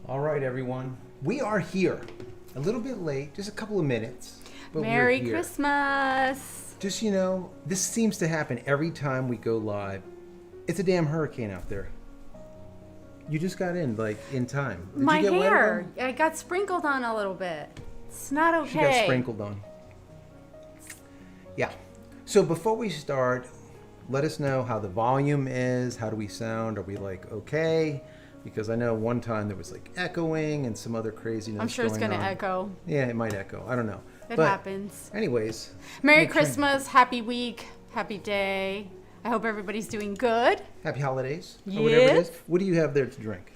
All right, everyone. We are here. A little bit late, just a couple of minutes. But Merry we're here. Christmas. Just, this seems to happen every time we go live. It's a damn hurricane out there. You just got in, in time. Did My you get hair, wet I got sprinkled on a little bit. It's not okay. She got sprinkled on. Yeah. So before we start, let us know how the volume is. How do we sound? Are we okay? Because I know one time there was echoing and some other craziness. I'm sure it's going to echo. Yeah, it might echo. I don't know. It happens. Anyways. Merry Christmas, happy week, happy day. I hope everybody's doing good. Happy holidays. Yes. Or whatever it is. What do you have there to drink?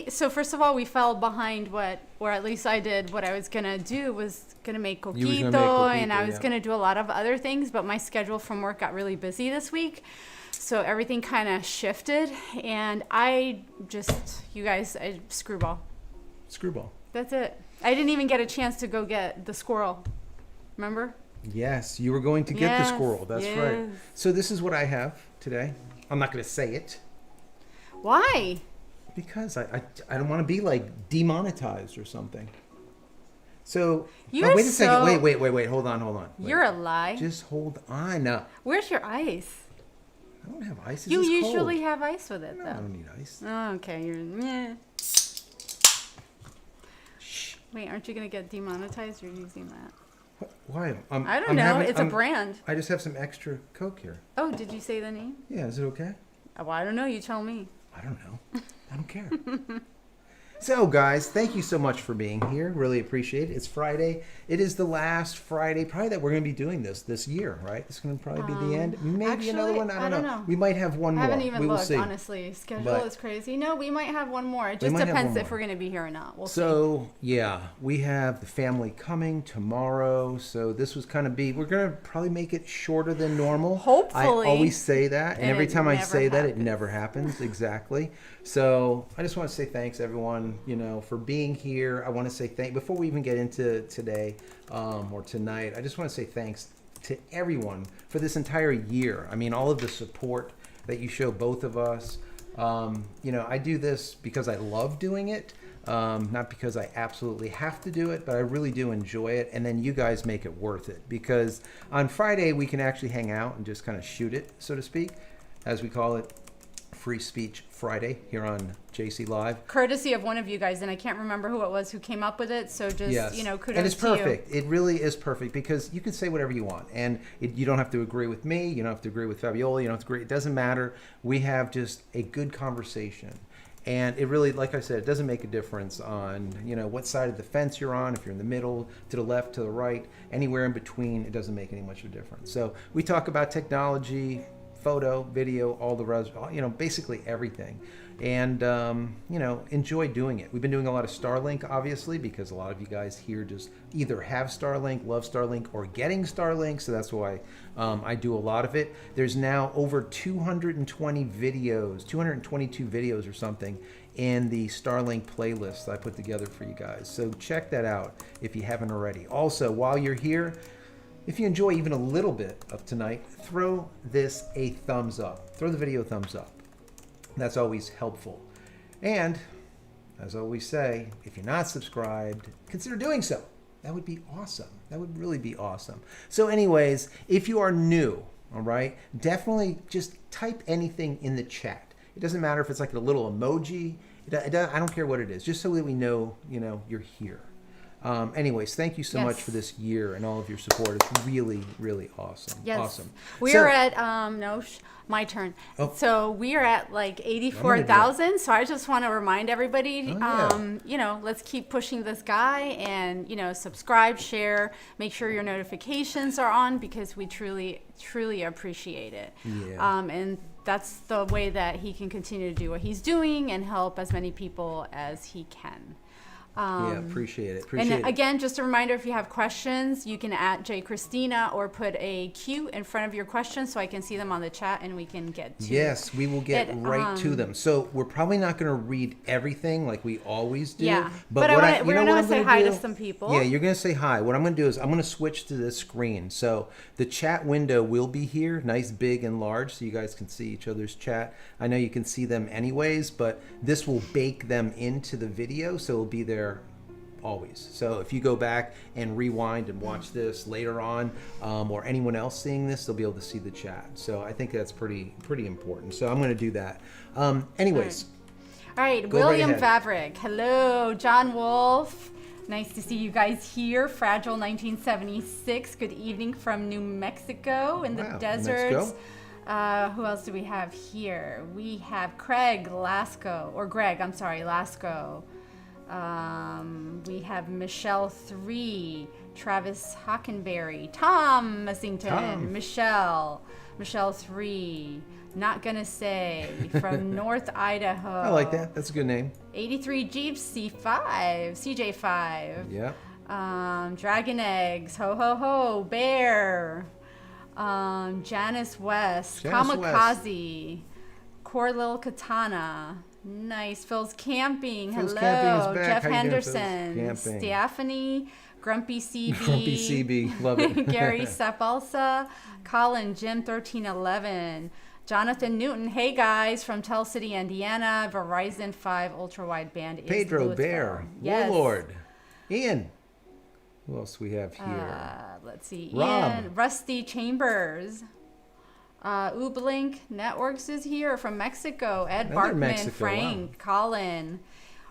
So first of all, we fell behind or at least I did what I was going to do was going to make coquito, and I was going to do a lot of other things, but my schedule from work got really busy this week. So everything kind of shifted, and screwball. Screwball. That's it. I didn't even get a chance to go get the squirrel. Remember? Yes, you were going to get the squirrel. That's right. So this is what I have today. I'm not going to say it. Why? Because I don't want to be demonetized or something. So wait a second. Wait. Hold on. Wait. You're a lie. Just hold on. Where's your ice? I don't have ice. You usually have ice with it, though. I don't need ice. Oh, okay. Shh. Wait, aren't you going to get demonetized? You're using that. Why? I don't know. It's a brand. I just have some extra Coke here. Oh, did you say the name? Yeah, is it okay? Well, I don't know. You tell me. I don't know. I don't care. So, guys, thank you so much for being here. Really appreciate it. It's Friday. It is the last Friday probably that we're going to be doing this year, right? It's going to probably be the end. Maybe actually, another one. I don't know. We might have one more. I haven't even looked, see. honestly. Schedule is crazy. No, we might have one more. It just depends if we're going to be here or not. We'll see. So, yeah, we have the family coming tomorrow. So this was we're going to probably make it shorter than normal. Hopefully. I always say that. And every time I say that, it happens. never happens. Exactly. So I just want to say thanks, everyone, for being here. I want to say before we even get into today or tonight, I just want to say thanks to everyone for this entire year. I mean, all of the support that you show both of us. I do this because I love doing it, not because I absolutely have to do it, but I really do enjoy it. And then you guys make it worth it, because on Friday we can actually hang out and just kind of shoot it, so to speak, as we call it. Free Speech Friday here on JC Live. Courtesy of one of you guys, and I can't remember who it was who came up with it, so just, kudos to you. And it's perfect. It really is perfect, because you can say whatever you want, and you don't have to agree with me, you don't have to agree with Fabiola, you don't have to agree, it doesn't matter. We have just a good conversation. And it really, like I said, it doesn't make a difference on, what side of the fence you're on, if you're in the middle, to the left, to the right, anywhere in between, it doesn't make any much of a difference. So we talk about technology, photo, video, all the rest, basically everything. And, enjoy doing it. We've been doing a lot of Starlink, obviously, because a lot of you guys here just either have Starlink, love Starlink, or getting Starlink. So that's why I do a lot of it. There's now over 220 videos, 222 videos or something in the Starlink playlist that I put together for you guys. So check that out if you haven't already. Also, while you're here, if you enjoy even a little bit of tonight, throw this a thumbs up. Throw the video a thumbs up. That's always helpful. And, as I always say, if you're not subscribed, consider doing so. That would be awesome. That would really be awesome. So anyways, if you are new, all right, definitely just type anything in the chat. It doesn't matter if it's a little emoji. I don't care what it is, just so that we know, you're here. Anyways, thank you so much for this year and all of your support. It's really, really awesome. Yes. Awesome. We are at, my turn. Oh. So we are at 84,000. So I just want to remind everybody, let's keep pushing this guy and, subscribe, share, make sure your notifications are on, because we truly, truly appreciate it. Yeah. And that's the way that he can continue to do what he's doing and help as many people as he can. Appreciate it. And again, just a reminder, if you have questions, you can at JCristina or put a Q in front of your questions so I can see them on the chat and we can get to Yes, we will get right to them. So we're probably not going to read everything like we always do. Yeah, but we're going to say hi to some people. Yeah, you're going to say hi. What I'm going to do is I'm going to switch to this screen. So the chat window will be here, nice, big, and large, so you guys can see each other's chat. I know you can see them anyways, but this will bake them into the video, so it'll be there always. So if you go back and rewind and watch this later on, or anyone else seeing this, they'll be able to see the chat. So I think that's pretty important. So I'm going to do that. Anyways. All right. William Favrick. Hello, John Wolf. Nice to see you guys here. Fragile 1976. Good evening from New Mexico in the deserts. Who else do we have here? We have Greg Lasco. We have Michelle 3, Travis Hockenberry, Tom Messington, Michelle 3, Not Gonna Say, from North Idaho. I like that. That's a good name. 83 Jeeps CJ5. Yeah. Dragon Eggs, Ho Ho Ho, Bear. Janice West, Kamikaze, Corlil Katana. Nice. Phil's Camping. Phil's Hello. Camping is back. Jeff How Henderson. Stephanie. Grumpy CB. Grumpy CB. Love it. Gary Sapalsa. Colin. Jim 1311. Jonathan Newton. Hey guys from Tell City, Indiana. Verizon 5 ultra wideband. Pedro Bear. Yes. Warlord. Ian. Who else we have here? Let's see. Rob. Ian. Rusty Chambers. Ublink Networks is here from Mexico. Ed Barkman, Frank, Colin,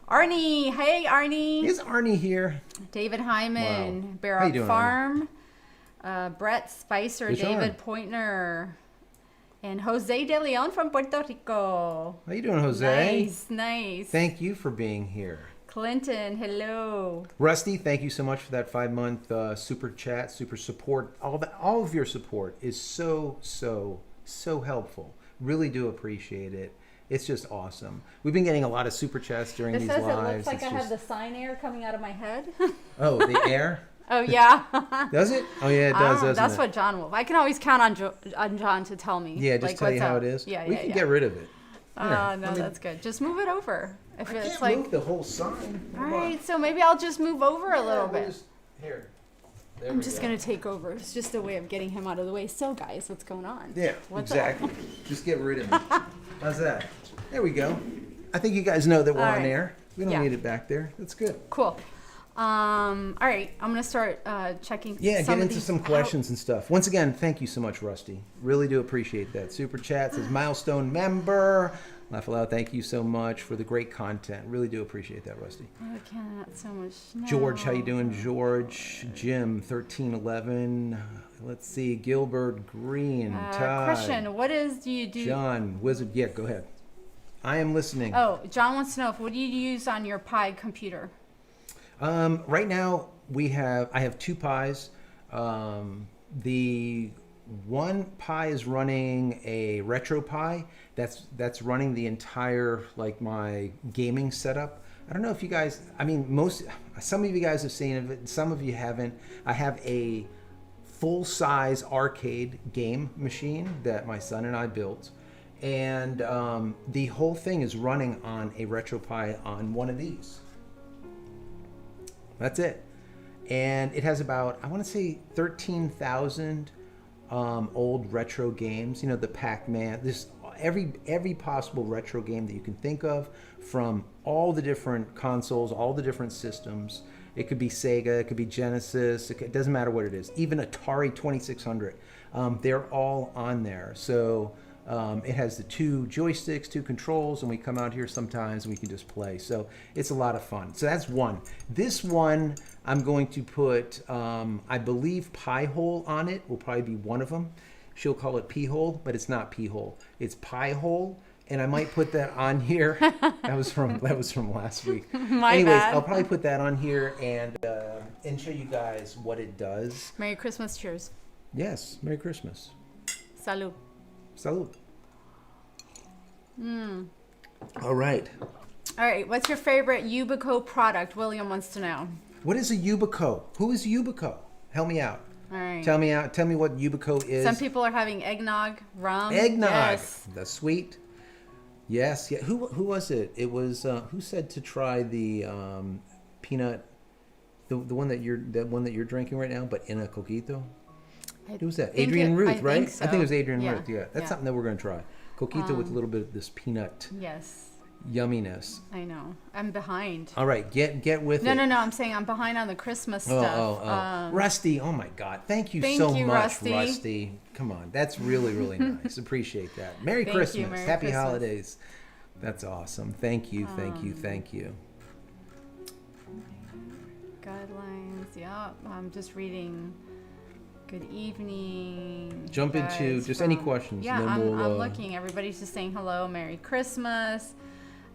Arnie. Hey, Arnie. Is Arnie here? David Hyman, Barrow Farm, Brett Spicer, David Pointner, and Jose De Leon from Puerto Rico. How you doing, Jose? Nice. Thank you for being here. Clinton, hello. Rusty, thank you so much for that 5-month super chat, super support. All of your support is so helpful. Really do appreciate it. It's just awesome. We've been getting a lot of super chats during these lives. It looks like I have the sine air coming out of my head. Oh, the air? Oh, yeah. Does it? Oh, yeah, it does, doesn't That's it? what John will. I can always count on John to tell me. Yeah, just tell you how it is. Yeah, we can get rid of it. No, that's good. Just move it over. If it's like move the whole sign. All right, so maybe I'll just move over a little bit. Here. I'm just going to take over. It's just a way of getting him out of the way. So, guys, what's going on? Yeah, exactly. Just get rid of him. How's that? There we go. I think you guys know that we're on air. We don't need it back there. That's good. Cool. All right, I'm going to start checking. Yeah, get into some questions and stuff. Once again, thank you so much, Rusty. Really do appreciate that. Super chat says milestone member. Laugh aloud. Thank you so much for the great content. Really do appreciate that, Rusty. I cannot so much. No. George, how you doing, George? Jim, 1311. Let's see, Gilbert Green. Todd. Christian, do you do? John, Wizard. Yeah, go ahead. I am listening. Oh, John wants to know what do you use on your Pi computer? Right now I have 2 Pis. The one Pi is running a RetroPie. That's running the entire my gaming setup. I don't know if you guys. I mean, some of you guys have seen it. Some of you haven't. I have a full-size arcade game machine that my son and I built, and the whole thing is running on a RetroPie on one of these. That's it. And it has about, I want to say 13,000 old retro games. You know, the Pac-Man, every possible retro game that you can think of from all the different consoles, all the different systems. It could be Sega, it could be Genesis, it doesn't matter what it is. Even Atari 2600, they're all on there. So it has the 2 joysticks, 2 controls, and we come out here sometimes and we can just play. So it's a lot of fun. So that's one. This one, I'm going to put, I believe Pi-hole on it will probably be one of them. She'll call it P-hole, but it's not P-hole. It's Pi-hole. And I might put that on here. That was from last week. Anyways, bad. I'll probably put that on here and show you guys what it does. Merry Christmas, cheers. Yes, Merry Christmas. Salud. Salud. All right. All right, what's your favorite Yubico product? William wants to know. What is a Yubico? Who is Yubico? Help me out. All right. Tell me what Yubico is. Some people are having eggnog, rum. Eggnog. Yes. That's sweet. Yes. Yeah. Who was it? It was who said to try the peanut, the one that you're drinking right now, but in a coquito. Who was that? Adrian Ruth, right? Think so. I think it was Adrian Yeah. Ruth. Yeah, that's something that we're going to try. Coquito with a little bit of this peanut Yes. yumminess. I know. I'm behind. All right, get with it. No. I'm saying I'm behind on the Christmas stuff. Rusty, oh my God. Thank you Thank so you, much, Rusty. Come on. That's really, really nice. Appreciate that. Merry Thank you, Christmas. Merry Happy Christmas. holidays. That's awesome. Thank you. Thank you. Guidelines. Yeah. I'm just reading. Good evening. Jump into guys just any from- questions. Yeah, and then I'm looking. Everybody's just saying hello, Merry Christmas.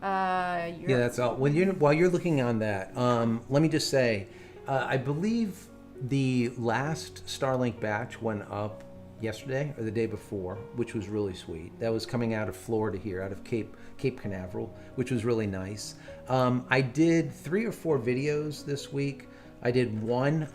Yeah, that's all. While you're looking on that, let me just say, I believe the last Starlink batch went up yesterday or the day before, which was really sweet. That was coming out of Florida here, out of Cape Canaveral, which was really nice. I did 3 or 4 videos this week. I did one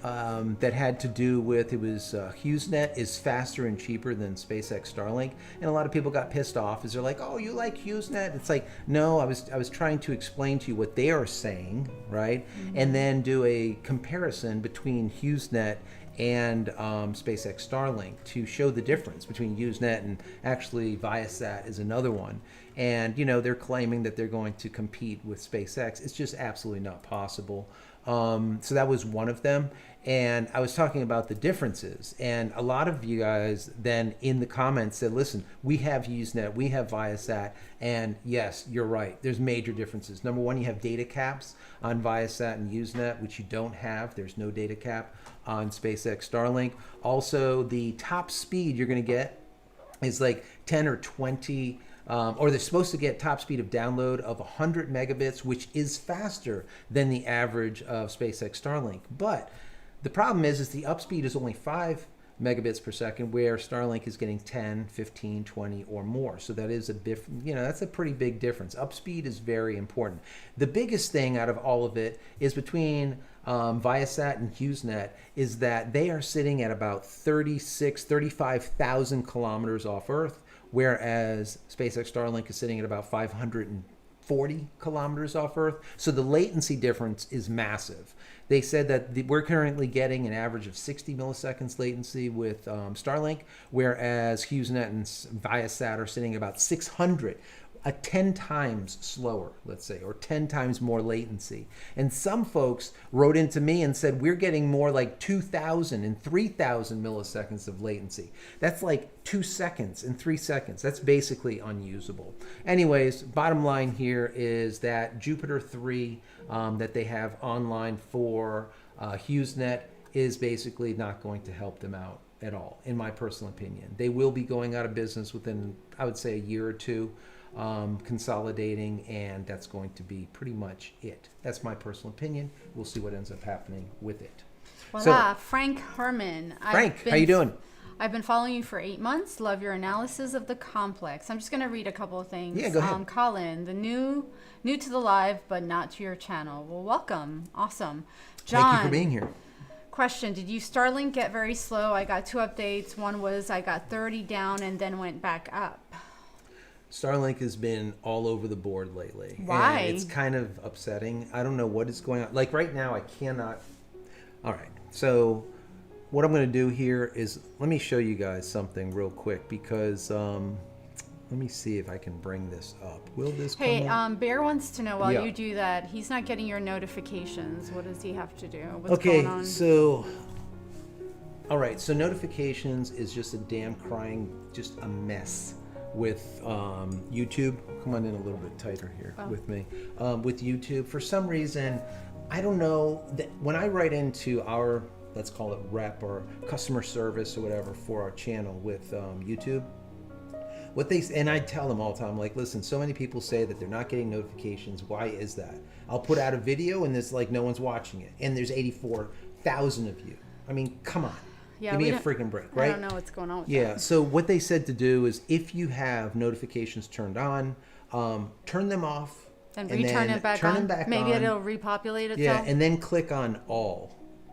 that had to do with, it was HughesNet is faster and cheaper than SpaceX Starlink, and a lot of people got pissed off as they're like, oh, you like HughesNet? It's like, no, I was trying to explain to you what they are saying, right? Mm-hmm. And then do a comparison between HughesNet and SpaceX Starlink to show the difference between HughesNet and actually Viasat is another one. And, they're claiming that they're going to compete with SpaceX. It's just absolutely not possible. So that was one of them. And I was talking about the differences. And a lot of you guys then in the comments said, listen, we have HughesNet, we have Viasat. And yes, you're right. There's major differences. Number one, you have data caps on Viasat and HughesNet, which you don't have. There's no data cap on SpaceX Starlink. Also, the top speed you're going to get is like 10 or 20 or they're supposed to get top speed of download of 100 megabits, which is faster than the average of SpaceX Starlink. But the problem is the upspeed is only 5 megabits per second, where Starlink is getting 10, 15, 20 or more. So that is that's a pretty big difference. Upspeed is very important. The biggest thing out of all of it is between Viasat and HughesNet is that they are sitting at about 35,000 kilometers off Earth, whereas SpaceX Starlink is sitting at about 540 kilometers off Earth. So the latency difference is massive. They said that we're currently getting an average of 60 milliseconds latency with Starlink, whereas HughesNet and Viasat are sitting about 600, 10 times slower, let's say, or 10 times more latency. And some folks wrote into me and said, we're getting more like 2,000 and 3,000 milliseconds of latency. That's like 2 seconds and 3 seconds. That's basically unusable. Anyways, bottom line here is that Jupiter 3 that they have online for HughesNet is basically not going to help them out at all, in my personal opinion. They will be going out of business within, I would say, a year or two. Consolidating, and that's going to be pretty much it. That's my personal opinion. We'll see what ends up happening with it. Voila, Frank Herman. Frank, how you doing? I've been following you for 8 months. Love your analysis of the complex. I'm just going to read a couple of things. Yeah, go ahead. Colin, the new to the live, but not to your channel. Well, welcome. Awesome. John, thank you for being here. Question, did you Starlink get very slow? I got 2 updates. One was I got 30 down and then went back up. Starlink has been all over the board lately. Why? And it's kind of upsetting. I don't know what is going on. Like right now, I cannot. All right. So what I'm going to do here is let me show you guys something real quick because let me see if I can bring this up. Will this come up? Bear wants to know while you do that, he's not getting your notifications. What does he have to do? What's going on? So, all right. So notifications is just a damn crying, just a mess. With YouTube, come on in a little bit tighter here with me. With YouTube, for some reason, I don't know, that when I write into our, let's call it rep or customer service or whatever for our channel with YouTube, and I tell them all the time, like, listen, so many people say that they're not getting notifications. Why is that? I'll put out a video and it's like no one's watching it, and there's 84,000 of you. I mean, come on. Yeah, give me a freaking break, right? I don't know what's going on with that. Yeah, so what they said to do is if you have notifications turned on, turn them off Then and return then it back turn on. them back Maybe on. it'll repopulate itself. Yeah, and then click on all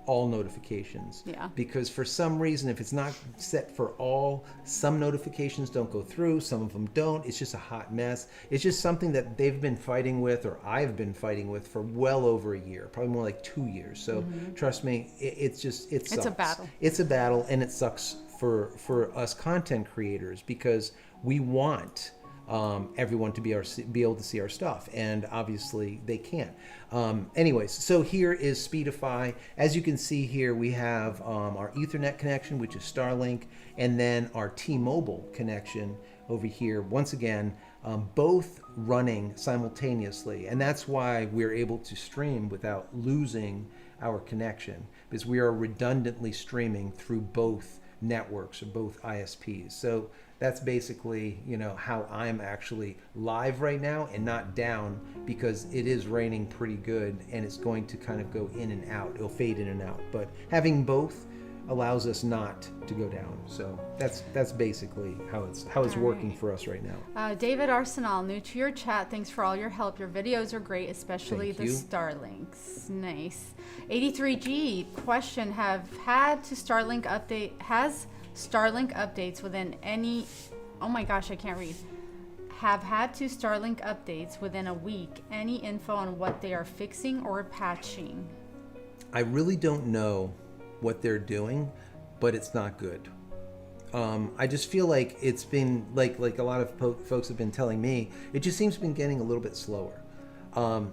notifications. Yeah. Because for some reason, if it's not set for all, some notifications don't go through, some of them don't. It's just a hot mess. It's just something that they've been fighting with, or I've been fighting with for well over a year, probably more like 2 years. So trust me, it sucks. It's a battle. It's a battle, and it sucks for us content creators because we want everyone to be able to see our stuff, and obviously they can't. Anyways, so here is Speedify. As you can see here, we have our Ethernet connection, which is Starlink, and then our T-Mobile connection over here. Once again, both running simultaneously, and that's why we're able to stream without losing our connection, because we are redundantly streaming through both networks or both ISPs. So that's basically, how I'm actually live right now and not down, because it is raining pretty good and it's going to kind of go in and out. It'll fade in and out. But having both allows us not to go down. So that's basically how it's working for us right now. David Arsenal, new to your chat. Thanks for all your help. Your videos are great, especially Thank the you. Starlinks. Nice. 83G question: Has Starlink updates within any? Oh my gosh, I can't read. Have had to Starlink updates within a week. Any info on what they are fixing or patching? I really don't know what they're doing, but it's not good. I just feel like it's been like a lot of folks have been telling me, it just seems to have been getting a little bit slower.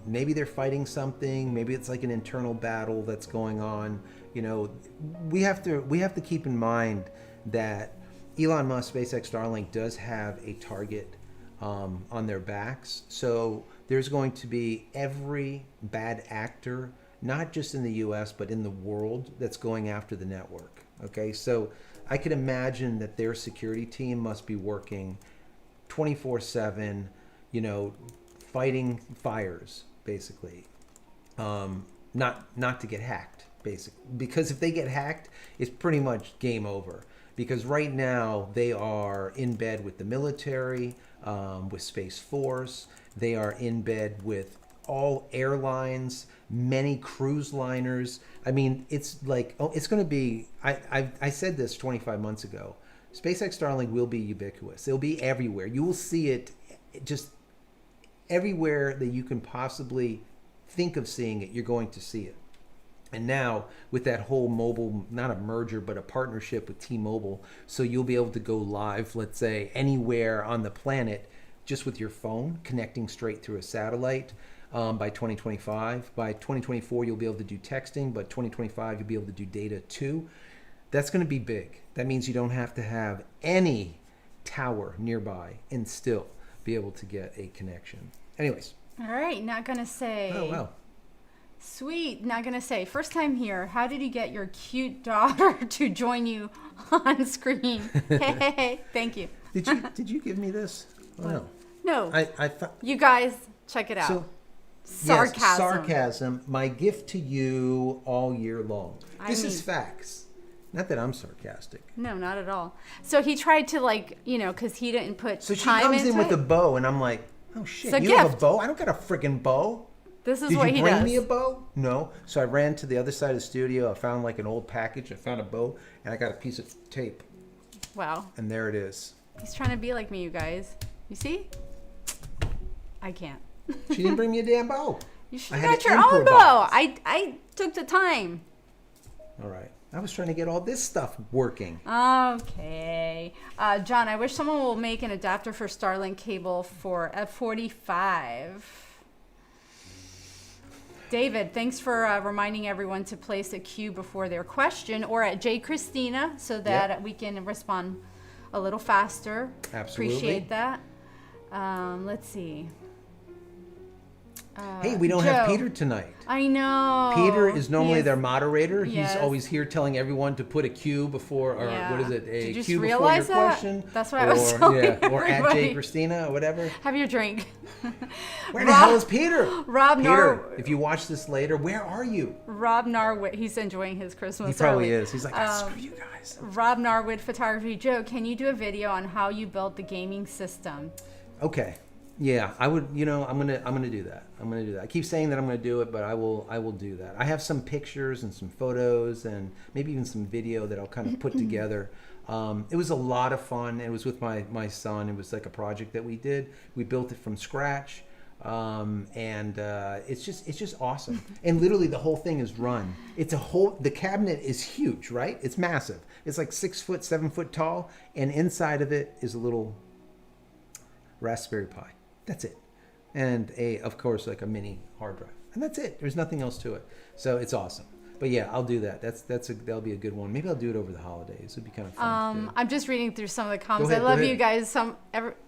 Maybe they're fighting something. Maybe it's like an internal battle that's going on. We have to keep in mind that Elon Musk, SpaceX Starlink does have a target on their backs. So there's going to be every bad actor, not just in the US, but in the world, that's going after the network. Okay, so I could imagine that their security team must be working 24/7, fighting fires, basically. Not to get hacked, basically. Because if they get hacked, it's pretty much game over. Because right now they are in bed with the military, with Space Force. They are in bed with all airlines, many cruise liners. I mean, it's like, it's going to be, I said this 25 months ago. SpaceX Starlink will be ubiquitous. It'll be everywhere. You will see it just everywhere that you can possibly think of seeing it, you're going to see it. And now with that whole mobile, not a merger, but a partnership with T-Mobile, so you'll be able to go live, let's say, anywhere on the planet just with your phone, connecting straight through a satellite by 2025. By 2024, you'll be able to do texting, but 2025, you'll be able to do data too. That's going to be big. That means you don't have to have any tower nearby and still be able to get a connection. Anyways. All right, not going to say. Oh, wow. Sweet, not gonna say. First time here. How did you get your cute daughter to join you on screen? Hey, thank you. Did you give me this? Oh, no. I thought. You guys, check it out. So, sarcasm. Yes, sarcasm. My gift to you all year long. This is facts. Not that I'm sarcastic. No, not at all. So he tried to because he didn't put So she time comes in into with it. a bow, and I'm like, oh shit, It's a you have a gift. bow? I don't got a freaking bow. This is Did what you he bring does. me a bow? No. So I ran to the other side of the studio. I found like an old package. I found a bow, and I got a piece of tape. Wow. And there it is. He's trying to be like me, you guys. You see? I can't. She didn't bring me a damn bow. You should I have had got to your own improvise. bow. I took the time. All right. I was trying to get all this stuff working. Okay. John, I wish someone will make an adapter for Starlink cable for F45. David, thanks for reminding everyone to place a Q before their question or at JCristina so that we can respond a little faster. Absolutely. Appreciate that. Let's see. Hey, we don't have Peter tonight. I know. Peter is normally their moderator. Yes. He's always here telling everyone to put a Q before, or what is it, a Did you Q before your realize that? question. That's what I was telling or at everybody. JCristina or whatever. Have your drink. Where the hell is Peter? Peter, if you watch this later, where are you? Rob Narwood, he's enjoying his Christmas. He probably early. is. He's like, screw you guys. Rob Narwood Photography. Joe, can you do a video on how you built the gaming system? Okay. Yeah, I would. I'm gonna do that. I'm gonna do that. I keep saying that I'm gonna do it, but I will do that. I have some pictures and some photos and maybe even some video that I'll kind of put together. It was a lot of fun. It was with my son. It was like a project that we did. We built it from scratch, and it's just awesome. And literally the whole thing is run. The cabinet is huge, right? It's massive. It's like 6 foot, 7 foot tall, and inside of it is a little Raspberry Pi. That's it. And of course, like a mini hard drive. And that's it. There's nothing else to it. So it's awesome. But yeah, I'll do that. That'll be a good one. Maybe I'll do it over the holidays. It'd be kind of fun to do. I'm just reading through some of the comments. Go ahead, I love you guys.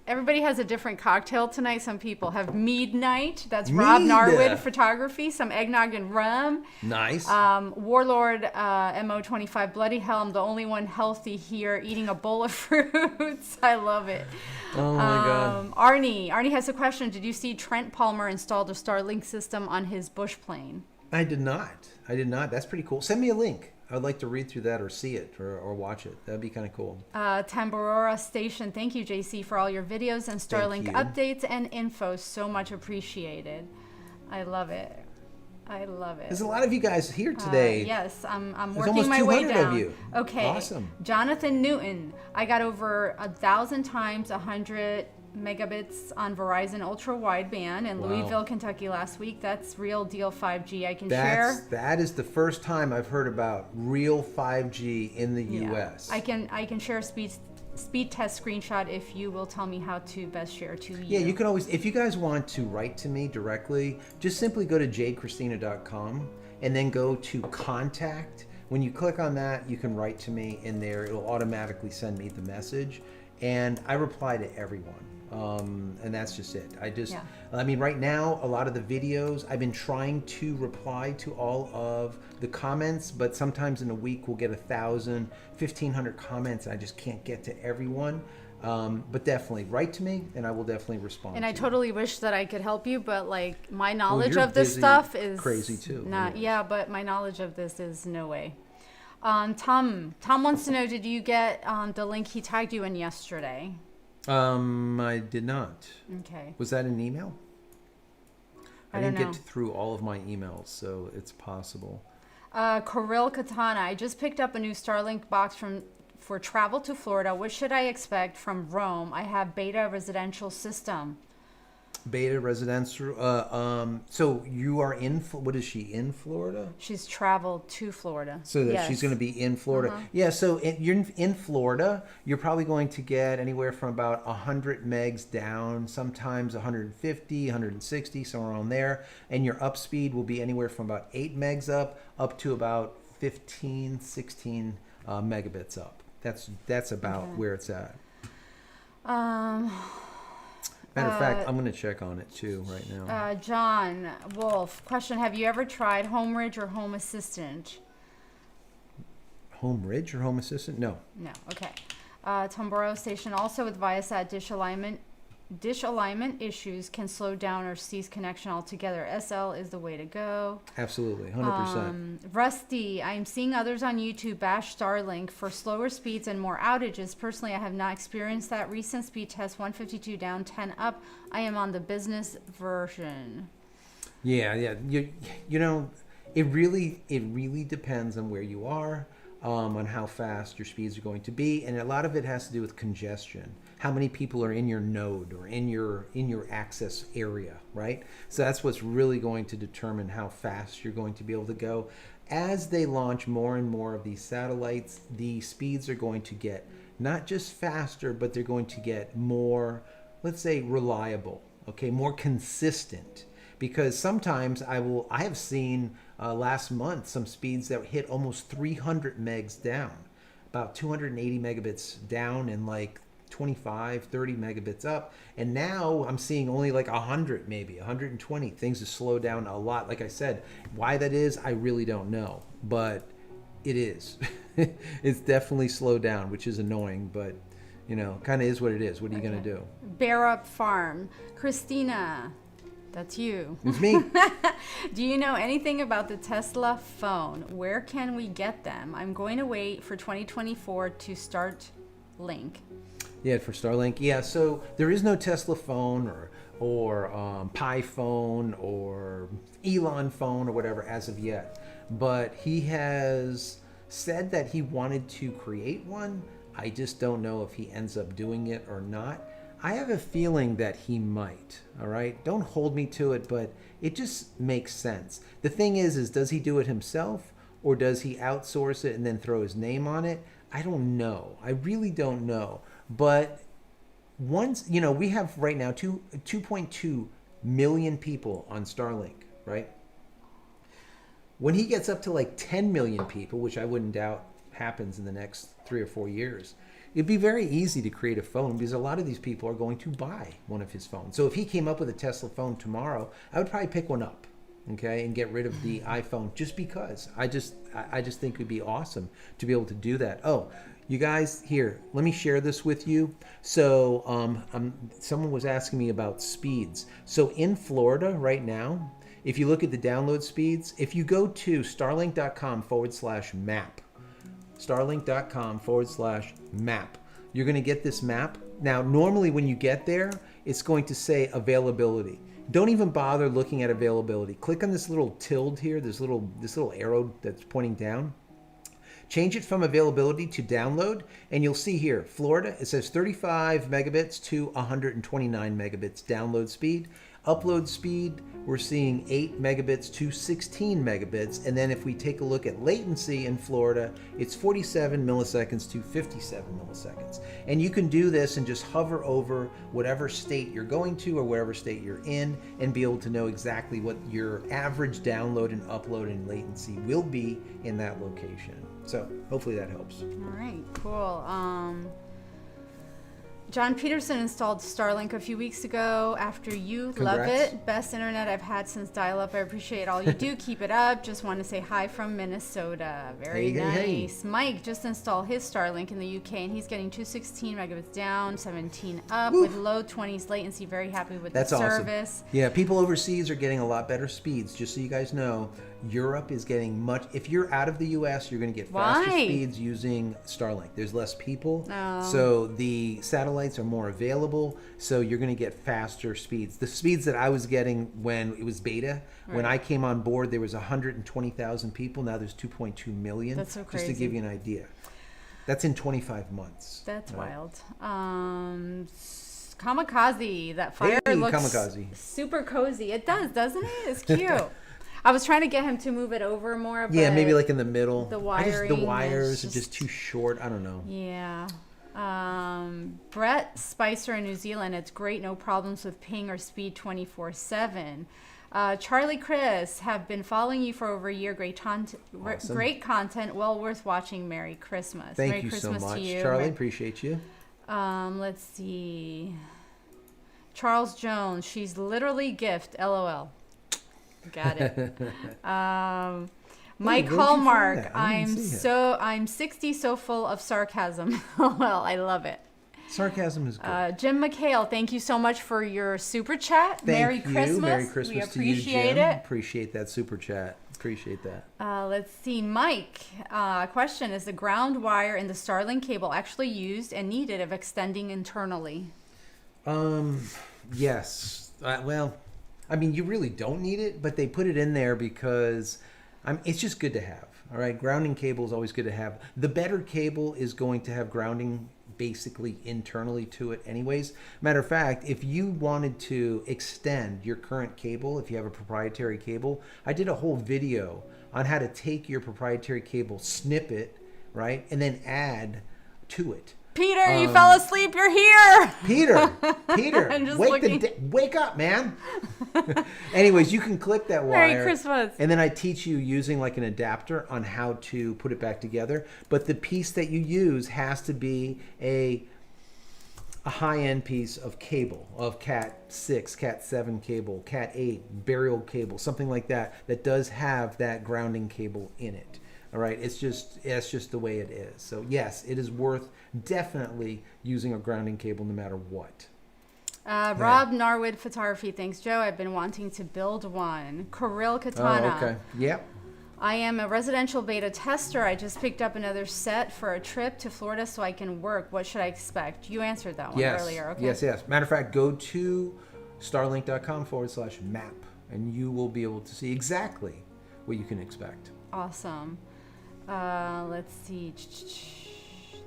Everybody has a different cocktail tonight. Some people have mead night. That's Rob Narwood photography. Some eggnog and rum. Nice. Warlord MO25. Bloody hell, I'm the only one healthy here eating a bowl of fruits. I love it. Oh my God. Arnie has a question. Did you see Trent Palmer installed a Starlink system on his bush plane? I did not. That's pretty cool. Send me a link. I'd like to read through that or see it or watch it. That'd be kind of cool. Tamborora Station. Thank you, JC, for all your videos and Starlink updates and info. So much appreciated. I love it. There's a lot of you guys here today. Yes, I'm There's working my way down. Of you. Okay. Awesome. Jonathan Newton. I got over 1,000 times 100 megabits on Verizon ultra wideband in Louisville, Kentucky last week. That's real deal 5G. I can share. That is the first time I've heard about real 5G in the US. I can share a speed test screenshot if you will tell me how to best share to you. Yeah, you can always, if you guys want to write to me directly, just simply go to JCristina.com and then go to contact. When you click on that, you can write to me in there. It'll automatically send me the message, and I reply to everyone. And that's just it. I mean, right now, a lot of the videos, I've been trying to reply to all of the comments, but sometimes in a week we'll get 1,000, 1,500 comments, and I just can't get to everyone. But definitely write to me, and I will definitely respond. And I totally wish that I could help you, but like my knowledge of this stuff is crazy too. But my knowledge of this is no way. Tom wants to know, did you get the link he tagged you in yesterday? I did not. Okay. Was that an email? I didn't know. get through all of my emails, so it's possible. Kirill Katana, I just picked up a new Starlink box for travel to Florida. What should I expect from Rome? I have beta residential system. Beta residential. So you are in. What is she in Florida? She's traveled to Florida. So that she's going to be in Florida. Yeah. So you're in Florida. You're probably going to get anywhere from about 100 megs down, sometimes 150, 160, somewhere around there. And your up speed will be anywhere from about 8 megs up to about 15, 16 megabits up. That's about where it's at. Matter of fact, I'm going to check on it too right now. John Wolf, question: have you ever tried Home Ridge or Home Assistant? Home Ridge or Home Assistant? No. No. Okay. Tomboro Station, also with Viasat dish alignment issues, can slow down or cease connection altogether. SL is the way to go. Absolutely, 100%. Rusty, I'm seeing others on YouTube bash Starlink for slower speeds and more outages. Personally, I have not experienced that. Recent speed test, 152 down, 10 up. I am on the business version. Yeah. You know, it really depends on where you are, on how fast your speeds are going to be, and a lot of it has to do with congestion. How many people are in your node or in your access area, right? So that's what's really going to determine how fast you're going to be able to go. As they launch more and more of these satellites, the speeds are going to get not just faster, but they're going to get more, let's say, reliable, okay, more consistent. Because sometimes I have seen last month some speeds that hit almost 300 megs down, about 280 megabits down, and like 25, 30 megabits up. And now I'm seeing only like 100, maybe 120. Things have slowed down a lot. Like I said, why that is, I really don't know, but it is. It's definitely slowed down, which is annoying, but you know, kind of is what it is. What are you going to do? Bear Up Farm. Christina, that's you. It's me. Do you know anything about the Tesla phone? Where can we get them? I'm going to wait for 2024 to start Link. Yeah, for Starlink. Yeah, so there is no Tesla phone or Pi phone or Elon phone or whatever as of yet. But he has said that he wanted to create one. I just don't know if he ends up doing it or not. I have a feeling that he might. All right, don't hold me to it, but it just makes sense. The thing is does he do it himself or does he outsource it and then throw his name on it? I don't know. I really don't know. But once, we have right now 2.2 million people on Starlink, right? When he gets up to like 10 million people, which I wouldn't doubt happens in the next 3 or 4 years, it'd be very easy to create a phone because a lot of these people are going to buy one of his phones. So if he came up with a Tesla phone tomorrow, I would probably pick one up, okay, and get rid of the iPhone just because. I just think it would be awesome to be able to do that. Oh, you guys, here, let me share this with you. So someone was asking me about speeds. So in Florida right now, if you look at the download speeds, if you go to starlink.com/map, starlink.com/map, you're going to get this map. Now, normally when you get there, it's going to say availability. Don't even bother looking at availability. Click on this little tilde here, this little arrow that's pointing down. Change it from availability to download, and you'll see here, Florida, it says 35 megabits to 129 megabits download speed. Upload speed, we're seeing 8 megabits to 16 megabits. And then if we take a look at latency in Florida, it's 47 milliseconds to 57 milliseconds. And you can do this and just hover over whatever state you're going to or whatever state you're in and be able to know exactly what your average download and upload and latency will be in that location. So hopefully that helps. All right, cool. John Peterson installed Starlink a few weeks ago after you. Congrats. Love it. Best internet I've had since dial-up. I appreciate all you do. Keep it up. Just want to say hi from Minnesota. Very nice. Hey. Mike just installed his Starlink in the UK, and he's getting 216 megabits down, 17 up, with low 20s latency. Very happy with the service. Awesome. Yeah, people overseas are getting a lot better speeds. Just so you guys know, Europe is getting much. If you're out of the US, you're going to get faster speeds using Starlink. There's less people, so the satellites are more available, so you're going to get faster speeds. The speeds that I was getting when it was beta, when I came on board, there was 120,000 people. Now there's 2.2 million. That's so crazy. Just to give you an idea. That's in 25 months. That's wild. Kamikaze, that fire looks Kamikaze. Super cozy. It does, doesn't it? It's cute. I was trying to get him to move it over more, but yeah, maybe like in the middle. The wiring, the wires are just too short. I don't know. Yeah. Brett Spicer in New Zealand. It's great, no problems with ping or speed 24/7. Charlie Chris, have been following you for over a year. Great content, well worth watching. Merry Christmas. Thank you so much, Charlie. Appreciate you. Let's see. Charles Jones, she's literally gift. LOL. Got it. Mike Hallmark, I'm 60, so full of sarcasm. Well, I love it. Sarcasm is good. Jim McHale, thank you so much for your super chat. Merry Christmas. Merry Christmas we appreciate to you, Jim. it. Appreciate that super chat. Appreciate that. Let's see, Mike. Question: is the ground wire in the Starlink cable actually used and needed of extending internally? Yes. Well, I mean, you really don't need it, but they put it in there because it's just good to have. All right, grounding cable is always good to have. The better cable is going to have grounding basically internally to it anyways. Matter of fact, if you wanted to extend your current cable, if you have a proprietary cable, I did a whole video on how to take your proprietary cable, snip it, right, and then add to it. Peter, you fell asleep. You're here. Peter, wake up, man. Anyways, you can clip that wire. Merry Christmas. And then I teach you using like an adapter on how to put it back together. But the piece that you use has to be a high-end piece of cable, of Cat 6, Cat 7 cable, Cat 8, burial cable, something like that, that does have that grounding cable in it. All right, it's just the way it is. So yes, it is worth definitely using a grounding cable no matter what. Rob Narwood Photography, thanks Joe. I've been wanting to build one. Kirill Katana. Oh, okay. Yep. I am a residential beta tester. I just picked up another set for a trip to Florida so I can work. What should I expect? You answered that one earlier. Okay. Yes. Matter of fact, go to starlink.com/map and you will be able to see exactly what you can expect. Awesome. Let's see.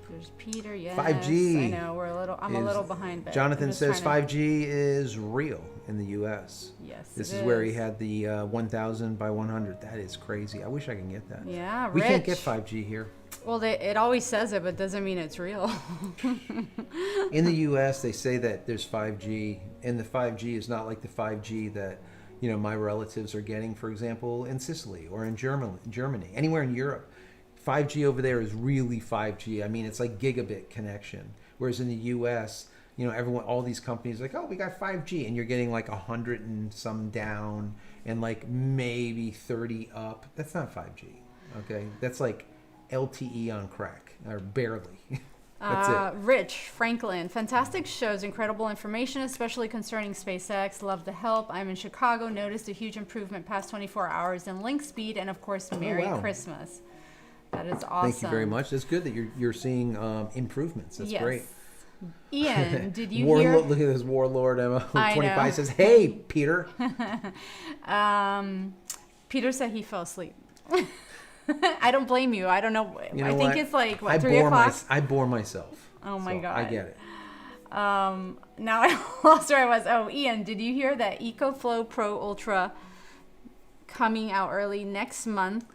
There's Peter. Yes. 5G. I know I'm a little behind. But Jonathan says 5G is real in the U.S. Yes. This is where he had the 1,000 by 100. That is crazy. I wish I can get that. Yeah. We can't get 5G here. Well, it always says it, but doesn't mean it's real. In the U.S., they say that there's 5G, and the 5G is not like the 5G that my relatives are getting, for example, in Sicily or in Germany, anywhere in Europe. 5G over there is really 5G. I mean, it's like gigabit connection. Whereas in the U.S., all these companies are like, oh, we got 5G, and you're getting like 100 and some down, and like maybe 30 up. That's not 5G. Okay, that's like LTE on crack, or barely. That's it. Rich Franklin, fantastic shows, incredible information, especially concerning SpaceX. Love the help. I'm in Chicago. Noticed a huge improvement past 24 hours in link speed, and of course, Merry Christmas. That is awesome. Thank you very much. That's good that you're seeing improvements. That's great. Ian, did you hear? Look at this Warlord MO25 says, "Hey, Peter." Peter said he fell asleep. I don't blame you. I don't know. I think it's like 3 o'clock. I bore myself. Oh my God. I get it. Now I lost where I was. Oh, Ian, did you hear that EcoFlow Pro Ultra coming out early next month?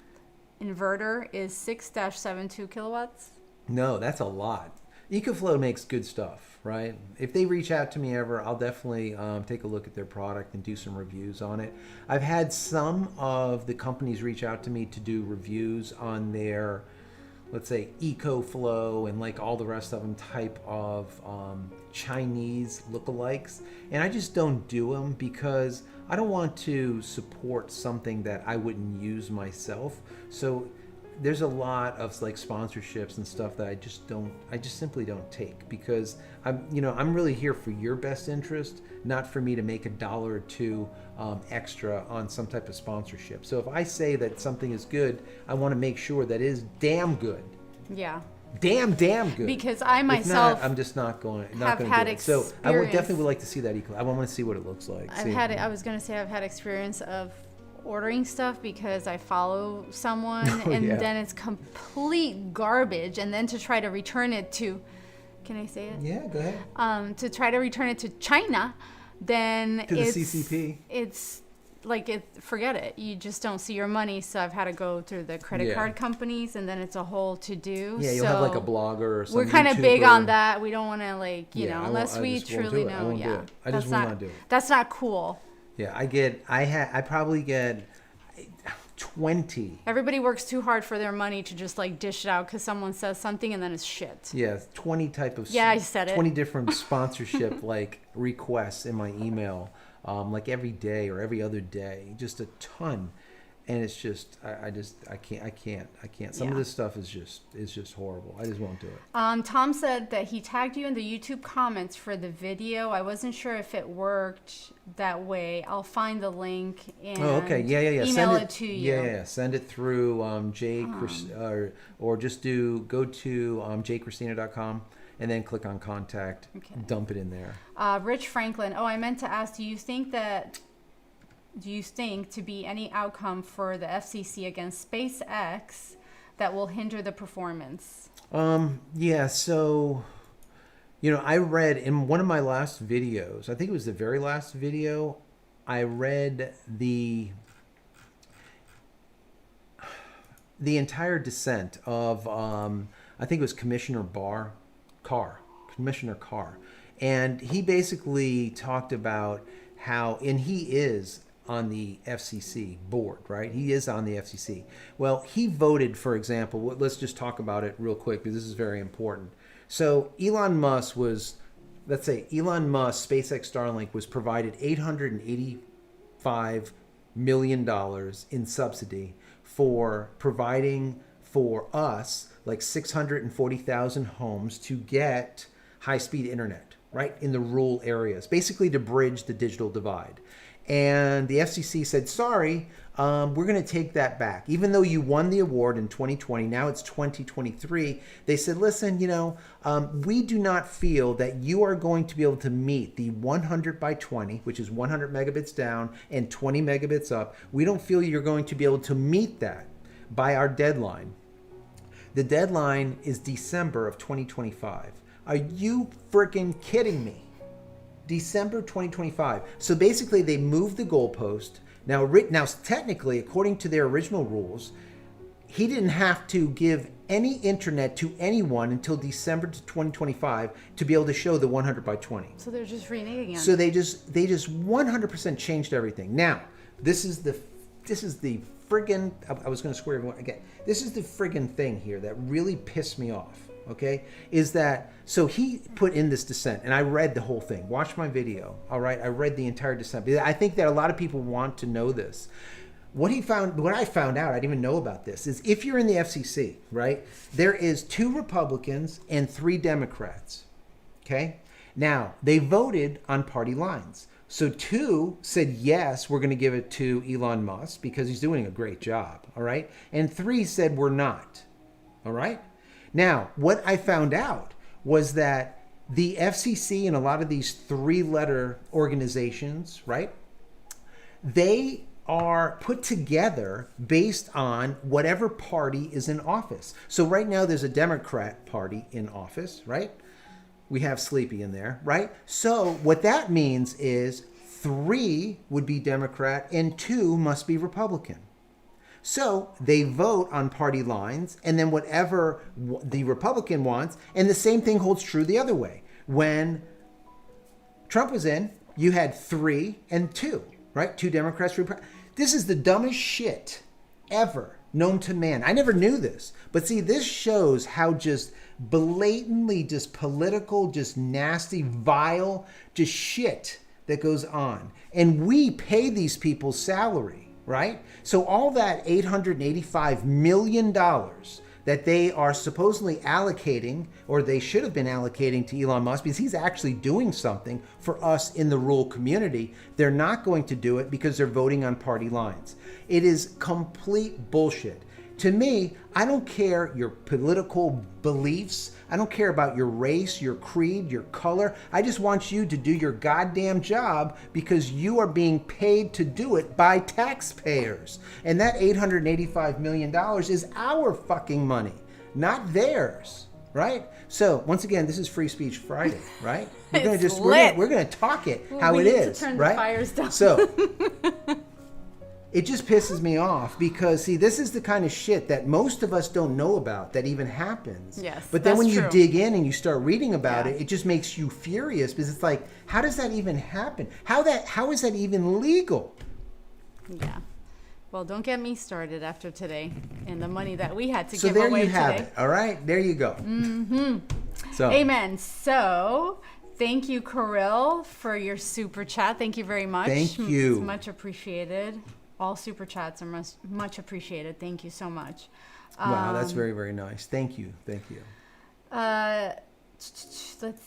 Inverter is 6-72 kilowatts. No, that's a lot. EcoFlow makes good stuff, right? If they reach out to me ever, I'll definitely take a look at their product and do some reviews on it. I've had some of the companies reach out to me to do reviews on their, let's say, EcoFlow and like all the rest of them type of Chinese lookalikes. And I just don't do them because I don't want to support something that I wouldn't use myself. So there's a lot of like sponsorships and stuff that I just simply don't take, because I'm really here for your best interest, not for me to make $1 or $2 extra on some type of sponsorship. So if I say that something is good, I want to make sure that it is damn good. Yeah. Damn good. Because I myself, I'm just not going to had do it. So I definitely would like to see that I want to see what it looks like. I was going to say I've had experience of ordering stuff because I follow someone then it's complete garbage, and then to try to return it to, can I say it? Yeah, go ahead. To try to return it to China, then to the CCP. It's like forget it. You just don't see your money. So I've had to go through the credit card companies, and then it's a whole to do. Yeah, you'll have like a blogger or something. We're kind of big on that. We don't want to unless we truly know. Yeah, I just will not do it. That's not cool. Yeah, I probably get 20. Everybody works too hard for their money to just like dish it out because someone says something and then it's shit. Yeah, 20 type of. Yeah, I said 20 different sponsorship like requests in my email, like every day or every other day, just a ton. And it's just, I can't. Some of this stuff is just horrible. I just won't do it. Tom said that he tagged you in the YouTube comments for the video. I wasn't sure if it worked that way. I'll find the link and email it to you. Yeah. Send it through or just go to JCristina.com and then click on contact. Okay. Dump it in there. Rich Franklin. Oh, I meant to ask, do you think to be any outcome for the FCC against SpaceX that will hinder the performance? So, I read in one of my last videos, I think it was the very last video, I read the entire dissent of, I think it was Commissioner Carr. And he basically talked about how, and he is on the FCC board, right? He is on the FCC. Well, he voted, for example, let's just talk about it real quick because this is very important. So Elon Musk, SpaceX Starlink was provided $885 million in subsidy for providing for us like 640,000 homes to get high-speed internet, right, in the rural areas, basically to bridge the digital divide. And the FCC said, sorry, we're going to take that back. Even though you won the award in 2020, now it's 2023. They said, listen, we do not feel that you are going to be able to meet the 100 by 20, which is 100 megabits down and 20 megabits up. We don't feel you're going to be able to meet that by our deadline. The deadline is December of 2025. Are you freaking kidding me? December 2025. So basically they moved the goalpost. Now technically, according to their original rules, he didn't have to give any internet to anyone until December 2025 to be able to show the 100 by 20. So they're just reneging on So they just 100% changed everything. Now, this is the friggin', I was going to swear everyone again. This is the friggin' thing here that really pissed me off. Okay, is that so he put in this dissent, and I read the whole thing. Watch my video. All right, I read the entire dissent because I think that a lot of people want to know this. What I found out, I didn't even know about this, is if you're in the FCC, right, there is 2 Republicans and 3 Democrats. Okay, now they voted on party lines. So 2 said, yes, we're going to give it to Elon Musk because he's doing a great job. All right, and 3 said we're not. All right. Now, what I found out was that the FCC and a lot of these 3-letter organizations, right, they are put together based on whatever party is in office. So right now there's a Democrat party in office, right? We have Sleepy in there, right? So what that means is 3 would be Democrat and 2 must be Republican. So they vote on party lines, and then whatever the Republican wants, and the same thing holds true the other way. When Trump was in, you had 3 and 2, right? 2 Democrats. This is the dumbest shit ever known to man. I never knew this. But see, this shows how just blatantly just political, just nasty, vile, just shit that goes on. And we pay these people's salary. Right? So all that $885 million that they are supposedly allocating, or they should have been allocating to Elon Musk because he's actually doing something for us in the rural community, they're not going to do it because they're voting on party lines. It is complete bullshit. To me, I don't care your political beliefs. I don't care about your race, your creed, your color. I just want you to do your goddamn job because you are being paid to do it by taxpayers. And that $885 million is our fucking money, not theirs, right? So once again, this is Free Speech Friday, right? We're gonna talk it how it is, turn right? The fires down. So it just pisses me off because, see, this is the kind of shit that most of us don't know about that even happens. Yes, but then that's when you true. dig in and you start reading about Yeah. it, it just makes you furious because it's like, how does that even happen? How is that even legal? Yeah. Well, don't get me started after today and the money that we had to So give there away you have today. it. All right, there you go. Mm-hmm. So Amen. So thank you, Kirill, for your super chat. Thank you very much. Thank you. It's much appreciated. All super chats are much appreciated. Thank you so much. Wow, that's very, very nice. Thank you. Let's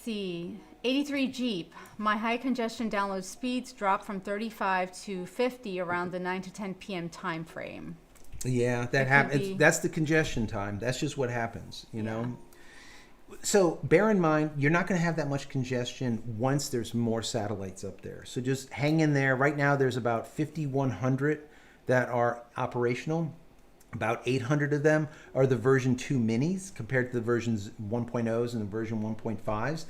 see. 83 Jeep. My high congestion download speeds dropped from 35 to 50 around the 9 to 10 p.m. time frame. Yeah, that happens. That's the congestion time. That's just what happens, you know. So bear in mind, you're not going to have that much congestion once there's more satellites up there. So just hang in there. Right now, there's about 5,100 that are operational. About 800 of them are the version 2 minis compared to the versions 1.0s and the version 1.5s.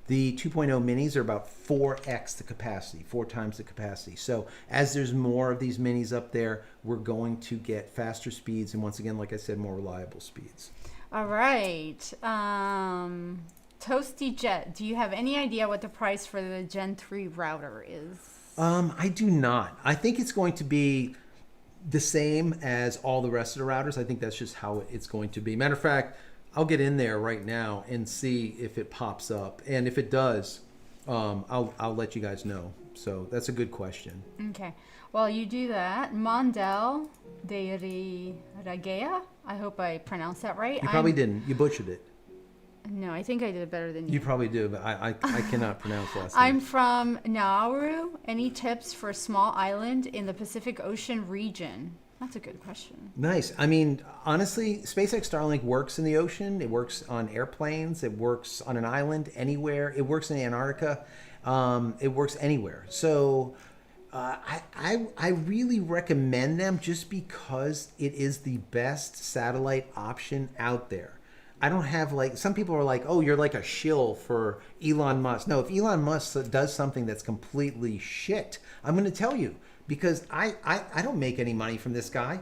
The 2.0 minis are about 4x the capacity, 4 times the capacity. So as there's more of these minis up there, we're going to get faster speeds. And once again, like I said, more reliable speeds. All right. Toasty Jet, do you have any idea what the price for the Gen 3 router is? I do not. I think it's going to be the same as all the rest of the routers. I think that's just how it's going to be. Matter of fact, I'll get in there right now and see if it pops up. And if it does, I'll let you guys know. So that's a good question. Okay. Well, you do that. Mondel de Ragea. I hope I pronounced that right. You probably didn't. You butchered it. No, I think I did better than you. You probably do, but I cannot pronounce last I'm name. from Nauru. Any tips for a small island in the Pacific Ocean region? That's a good question. Nice. I mean, honestly, SpaceX Starlink works in the ocean. It works on airplanes. It works on an island, anywhere. It works in Antarctica. It works anywhere. So I really recommend them just because it is the best satellite option out there. I don't have like, some people are like, oh, you're like a shill for Elon Musk. No, if Elon Musk does something that's completely shit, I'm going to tell you, because I don't make any money from this guy.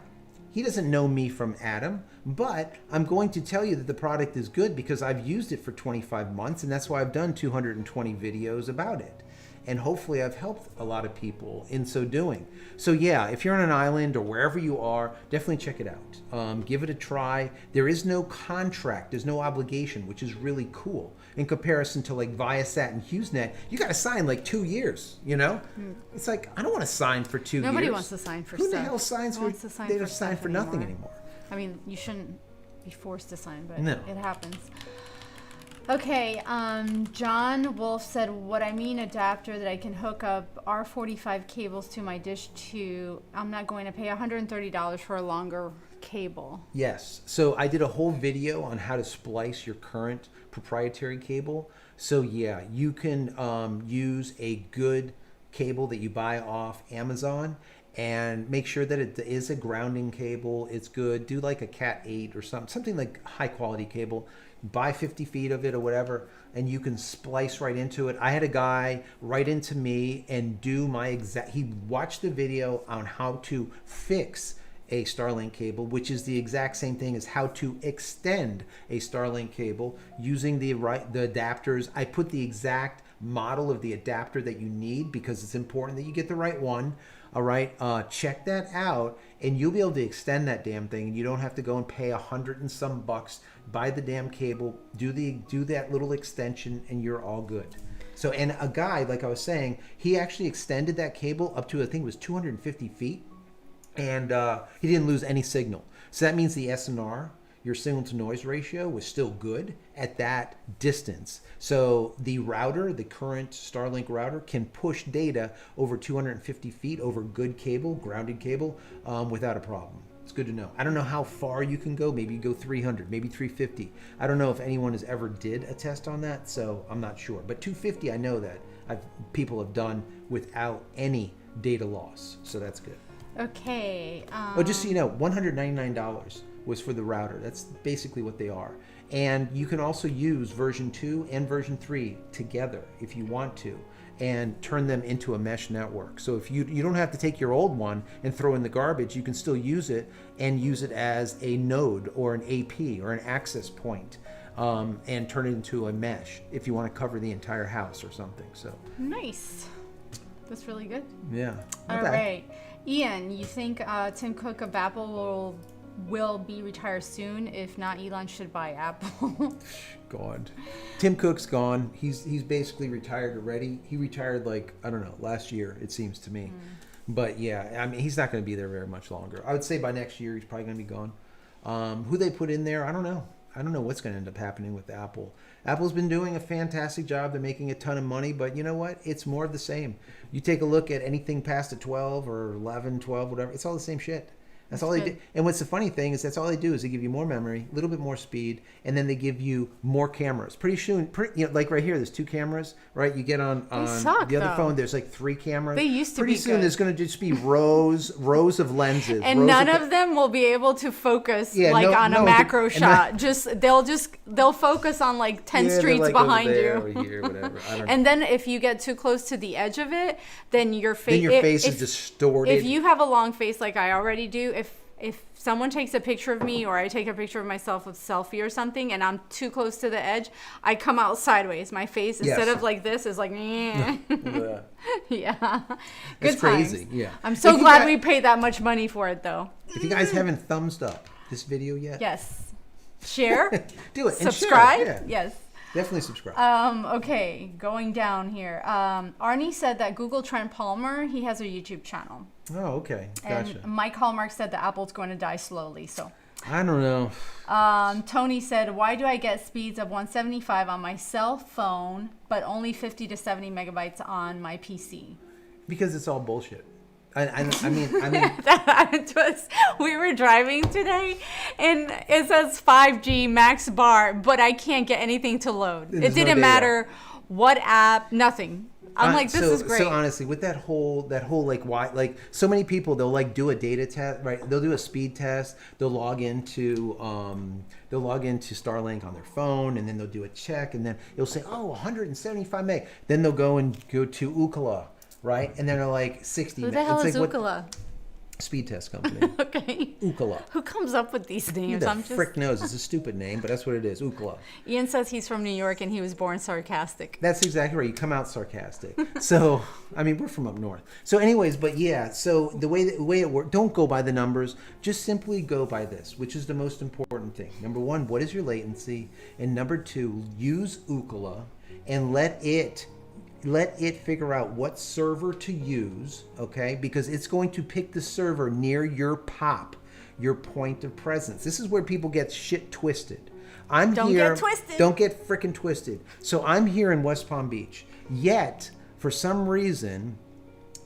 He doesn't know me from Adam, but I'm going to tell you that the product is good because I've used it for 25 months, and that's why I've done 220 videos about it. And hopefully I've helped a lot of people in so doing. So yeah, if you're on an island or wherever you are, definitely check it out. Give it a try. There is no contract. There's no obligation, which is really cool. In comparison to like Viasat and HughesNet, you got to sign like 2 years, you know? It's like, I don't want to sign for 2 years. Nobody wants to sign for Who stuff. the hell signs Who for, wants to sign they for don't sign stuff for nothing anymore. I mean, you shouldn't be forced to sign, but No. it happens. Okay, John Wolf said, what I mean adapter that I can hook up R45 cables to my dish to, I'm not going to pay $130 for a longer cable. Yes. So I did a whole video on how to splice your current proprietary cable. So yeah, you can use a good cable that you buy off Amazon and make sure that it is a grounding cable. It's good. Do like a Cat 8 or something like high quality cable. Buy 50 feet of it or whatever, and you can splice right into it. I had a guy write into me and do my exact, he watched the video on how to fix a Starlink cable, which is the exact same thing as how to extend a Starlink cable using the adapters. I put the exact model of the adapter that you need because it's important that you get the right one. All right, check that out, and you'll be able to extend that damn thing, and you don't have to go and pay $100 and some bucks. Buy the damn cable, do that little extension, and you're all good. So, and a guy, like I was saying, he actually extended that cable up to, I think it was 250 feet, and he didn't lose any signal. So that means the SNR, your signal to noise ratio, was still good at that distance. So the router, the current Starlink router, can push data over 250 feet over good cable, grounded cable, without a problem. It's good to know. I don't know how far you can go. Maybe you go 300, maybe 350. I don't know if anyone has ever did a test on that, so I'm not sure. But 250, I know that people have done without any data loss, so that's good. Okay. Oh, just so you know, $199 was for the router. That's basically what they are. And you can also use version 2 and version 3 together if you want to, and turn them into a mesh network. So if you don't have to take your old one and throw in the garbage, you can still use it and use it as a node or an AP or an access point, and turn it into a mesh if you want to cover the entire house or something. So nice. That's really good. yeah. All right. Ian, you think Tim Cook of Apple will be retired soon? If not, Elon should buy Apple. God, Tim Cook's gone. He's basically retired already. He retired like, I don't know, last year it seems to me. But yeah, I mean, he's not going to be there very much longer. I would say by next year he's probably going to be gone. Who they put in there, I don't know. I don't know what's going to end up happening with Apple. Apple's been doing a fantastic job. They're making a ton of money, but you know what? It's more of the same. You take a look at anything past a 12 or 11, 12, whatever. It's all the same shit. That's all they do. And what's the funny thing is that's all they do is they give you more memory, a little bit more speed, and then they give you more cameras. Pretty soon, like right here, there's 2 cameras, right? You get on the other phone, there's like 3 cameras. They used to Pretty be soon, good. there's going to just be rows of lenses. And none of them will be able to focus Yeah, on a macro and shot. They'll focus on like 10 streets like behind over there, you. Over here, whatever. I don't know. And then if you get too close to the edge of it, then your face is distorted. If you have a long face like I already do, if someone takes a picture of me or I take a picture of myself with selfie or something and I'm too close to the edge, I come out sideways. My face, instead of like this, is like, yeah. Yeah. Good It's crazy. times. Yeah. I'm so glad we paid that much money for it, though. If you guys haven't thumbs up this video yet, Yes. Share. do it. And Subscribe. share, yeah. Yes. Definitely subscribe. Okay, going down here. Arnie said that Google Trent Palmer, he has a YouTube channel. Oh, okay. Gotcha. And Mike Hallmark said that Apple's going to die slowly. So I don't know. Tony said, why do I get speeds of 175 on my cell phone, but only 50 to 70 megabytes on my PC? Because it's all bullshit. I mean, we were driving today, and it says 5G max bar, but I can't get anything to load. It didn't matter what app, nothing. I'm like, this is great. So honestly, with that whole like why, like so many people, they'll like do a data test, right? They'll do a speed test. They'll log into Starlink on their phone, and then they'll do a check, and then it'll say, oh, 175 meg. Then they'll go to Ookla, right? And then they're like 60 meg. Who the hell is like, Ookla? Speed test company. Okay. Ookla. Who comes up with these names? Who the frick knows? It's a stupid name, but that's what it is. Ookla. Ian says he's from New York and he was born sarcastic. That's exactly right. You come out sarcastic. So, I mean, we're from up north. So anyways, but yeah, so the way it works, don't go by the numbers. Just simply go by this, which is the most important thing. Number one, what is your latency? And number two, use Ookla and let it figure out what server to use, okay? Because it's going to pick the server near your POP, your point of presence. This is where people get shit twisted. Don't get twisted. Don't get frickin' twisted. So I'm here in West Palm Beach. Yet, for some reason,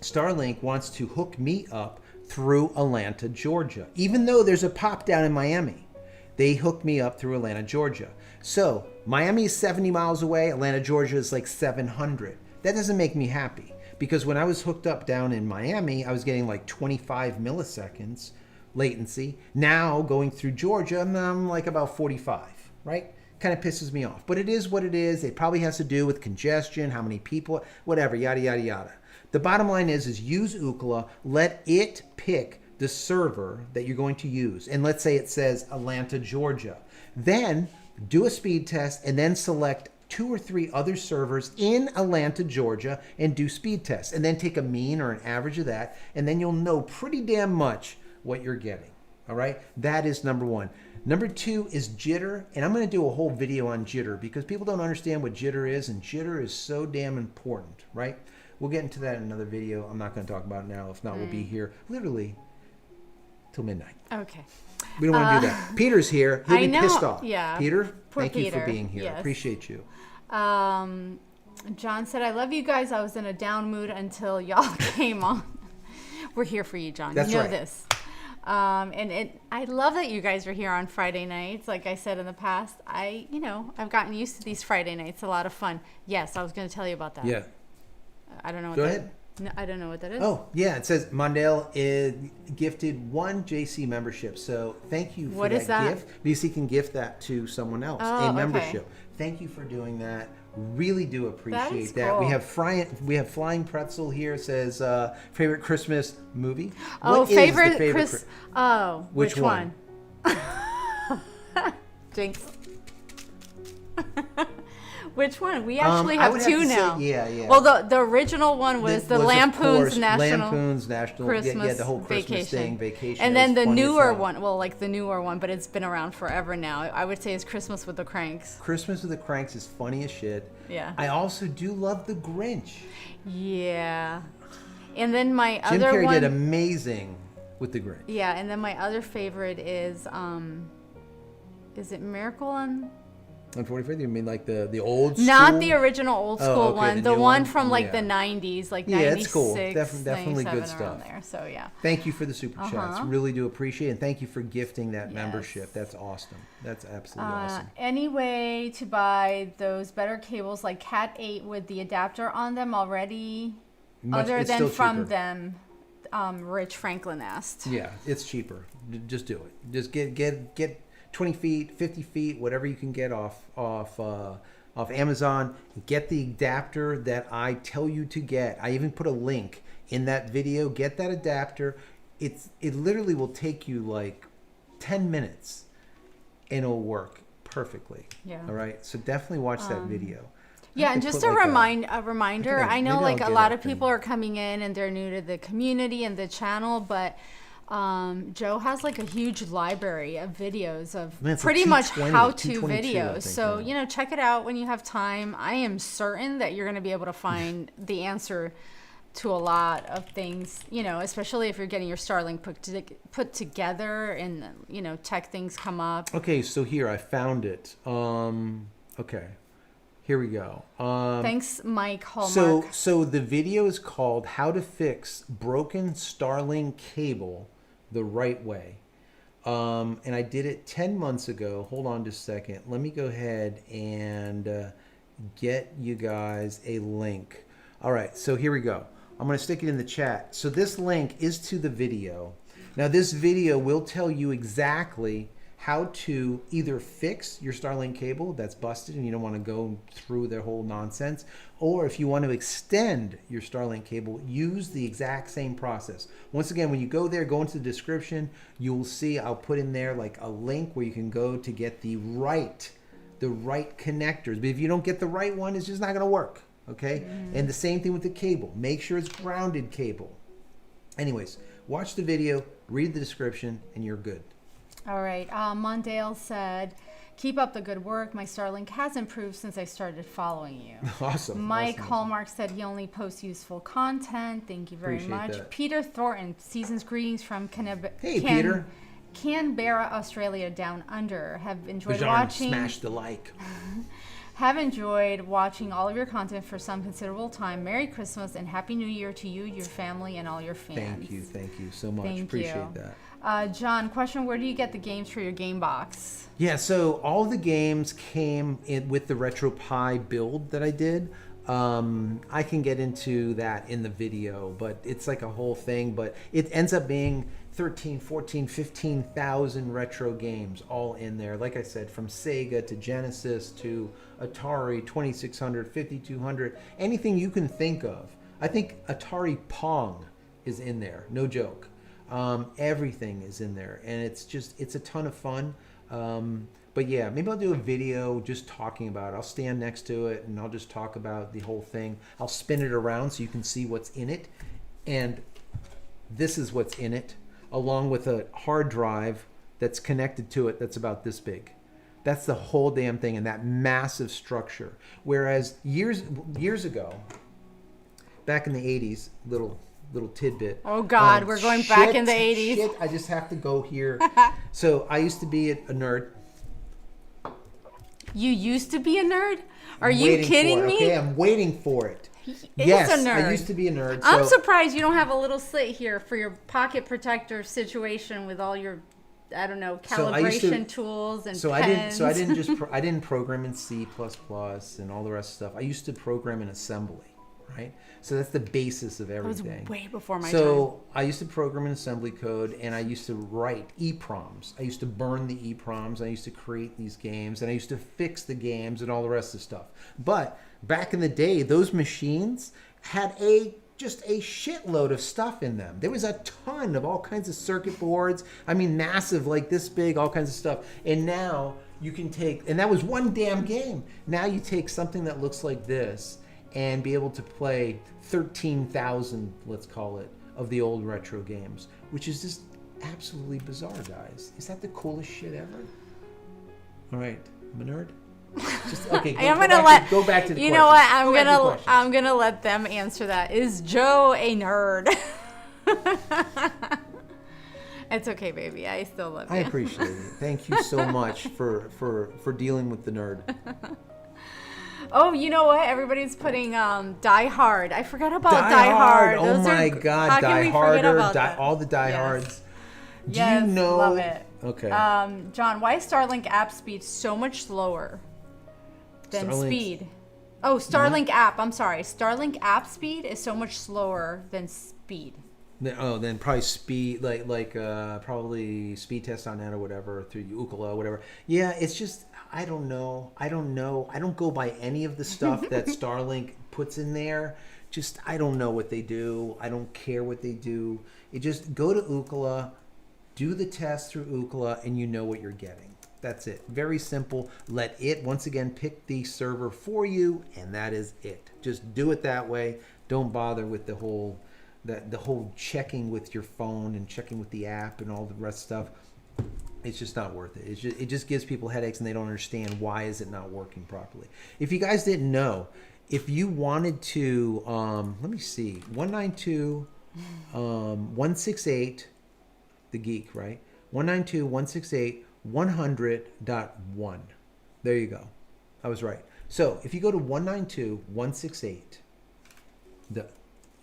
Starlink wants to hook me up through Atlanta, Georgia. Even though there's a POP down in Miami, they hook me up through Atlanta, Georgia. So Miami is 70 miles away. Atlanta, Georgia is like 700. That doesn't make me happy, because when I was hooked up down in Miami, I was getting like 25 milliseconds latency. Now going through Georgia, I'm like about 45, right? Kind of pisses me off, but it is what it is. It probably has to do with congestion, how many people, whatever, yada, yada, yada. The bottom line is use Ookla, let it pick the server that you're going to use. And let's say it says Atlanta, Georgia. Then do a speed test and then select 2 or 3 other servers in Atlanta, Georgia, and do speed tests. And then take a mean or an average of that, and then you'll know pretty damn much what you're getting. All right? That is number one. Number two is jitter, and I'm going to do a whole video on jitter because people don't understand what jitter is, and jitter is so damn important, right? We'll get into that in another video. I'm not going to talk about it now. If not, we'll be here literally till midnight. Okay. We don't want to do that. Peter's here. He'll be pissed off. Yeah. Peter, thank you Peter. for being here. Yes. Appreciate you. John said, I love you guys. I was in a down mood until y'all came on. We're here for you, John. That's you know right. this. I love that you guys are here on Friday nights. Like I said in the past, I've gotten used to these Friday nights. A lot of fun. Yes, I was going to tell you about that. Yeah. I don't know what Go that ahead. No, I don't know what that is. Oh, yeah. It says Mondale is gifted 1 JC membership. So thank you for What is that? gift. Because he can gift that to someone else. Oh, a membership. okay. Thank you for doing that. Really do appreciate that. Cool. We have Flying Pretzel here. It says favorite Christmas movie. Oh, What is favorite the Chris. Oh, Which one? Jinx. Which one? We actually have 2 now. Yeah. Well, the original one was the Lampoon's National Christmas yeah, the whole Christmas Vacation. vacation. And then the newer one, the newer one, but it's been around forever now. I would say is Christmas with the Cranks. Christmas with the Cranks is funny as shit. Yeah. I also do love the Grinch. Yeah. And then my Jim other Carrey one. did amazing with the Grinch. Yeah, and then my other favorite is it Miracle on? On 45th, you mean like the old school? Not the original old school okay, one. the The new one one? from like Yeah. the 90s, like Yeah, 96, it's cool. Definitely good 97, stuff. around there. So yeah. Thank you for the super chats. Really do appreciate it. And thank you for gifting that Yes. membership. That's awesome. That's absolutely awesome. Any way to buy those better cables like Cat 8 with the adapter on them already, other It's than still from cheaper. them? Rich Franklin asked. Yeah, it's cheaper. Just do it. Just get 20 feet, 50 feet, whatever you can get off Amazon. Get the adapter that I tell you to get. I even put a link in that video. Get that adapter. It literally will take you like 10 minutes and it'll work perfectly. Yeah. All right. So definitely watch that video. Yeah, and just a reminder. I know maybe like I'll a get lot it of people are coming in and they're new to the community and the channel, but Joe has like a huge library of videos of Man, it's pretty like much 220, how-to 222, I videos. think, So, yeah. check it out when you have time. I am certain that you're going to be able to find the answer to a lot of things, especially if you're getting your Starlink put together and, tech things come up. Okay, so here, I found it. Okay, here we go. Thanks, Mike Hallmark. So the video is called How to Fix Broken Starlink Cable the Right Way. And I did it 10 months ago. Hold on just a second. Let me go ahead and get you guys a link. All right, so here we go. I'm going to stick it in the chat. So this link is to the video. Now this video will tell you exactly how to either fix your Starlink cable that's busted and you don't want to go through their whole nonsense, or if you want to extend your Starlink cable, use the exact same process. Once again, when you go there, go into the description, you will see I'll put in there like a link where you can go to get the right connectors. But if you don't get the right one, it's just not going to work. Okay? And the same thing with the cable. Make sure it's grounded cable. Anyways, watch the video, read the description, and you're good. All right. Mondale said, keep up the good work. My Starlink has improved since I started following you. Awesome. Mike awesome. Hallmark said he only posts useful content. Thank you very Appreciate much. that. Peter Thornton, season's greetings from Peter. Canberra, Australia, down under. Have enjoyed Bajan, watching. smash the like. Have enjoyed watching all of your content for some considerable time. Merry Christmas and Happy New Year to you, your family, and all your fans. Thank you so much. Thank Appreciate you. that. John, question, where do you get the games for your game box? Yeah, so all the games came in with the RetroPie build that I did. I can get into that in the video, but it's like a whole thing, but it ends up being 13, 14, 15,000 retro games all in there. Like I said, from Sega to Genesis to Atari, 2600, 5200, anything you can think of. I think Atari Pong is in there, no joke. Everything is in there, and it's a ton of fun. But yeah, maybe I'll do a video just talking about it. I'll stand next to it and I'll just talk about the whole thing. I'll spin it around so you can see what's in it. And this is what's in it, along with a hard drive that's connected to it that's about this big. That's the whole damn thing and that massive structure. Whereas years ago, back in the 80s, little tidbit. Oh God, we're going back in the 80s. Shit, I just have to go here. So I used to be a nerd. You used to be a nerd? Are you kidding me? Okay, I'm waiting for it. Yes, a nerd. I used to be a nerd. I'm surprised you don't have a little slit here for your pocket protector situation with all your, I don't know, calibration tools and pens. I didn't program in C++ and all the rest of stuff. I used to program in assembly, right? So that's the basis of everything. That was way before my time. So I used to program in assembly code, and I used to write EEPROMs. I used to burn the EEPROMs. I used to create these games, and I used to fix the games and all the rest of the stuff. But back in the day, those machines had just a shitload of stuff in them. There was a ton of all kinds of circuit boards. I mean, massive, like this big, all kinds of stuff. And now you can take, and that was one damn game. Now you take something that looks like this and be able to play 13,000, let's call it, of the old retro games, which is just absolutely bizarre, guys. Is that the coolest shit ever? All right, I'm a nerd. Just, okay, go back to the you know what? I'm gonna let them answer that. Is Joe a nerd? It's okay, baby. I still love you. I appreciate it. Thank you so much for dealing with the nerd. Oh, you know what? Everybody's putting Die Hard. I forgot about Die Hard. Oh my God, Die Harder, all the Die Hards. Do you know? Love it. Okay. John, why is Starlink app speed so much slower than speed? Oh, Starlink app. I'm sorry. Starlink app speed is so much slower than speed. Then probably speed, probably speedtest.net or whatever through Ookla or whatever. Yeah, it's just I don't know. I don't go by any of the stuff that Starlink puts in there. Just I don't know what they do. I don't care what they do. You just go to Ookla, do the test through Ookla, and you know what you're getting. That's it. Very simple. Let it once again pick the server for you, and that is it. Just do it that way. Don't bother with the whole checking with your phone and checking with the app and all the rest stuff. It's just not worth it. It just gives people headaches, and they don't understand why is it not working properly. If you guys didn't know, if you wanted to, let me see, 192.168, the geek, right? 192.168.100.1. There you go. I was right. So if you go to 192.168, you're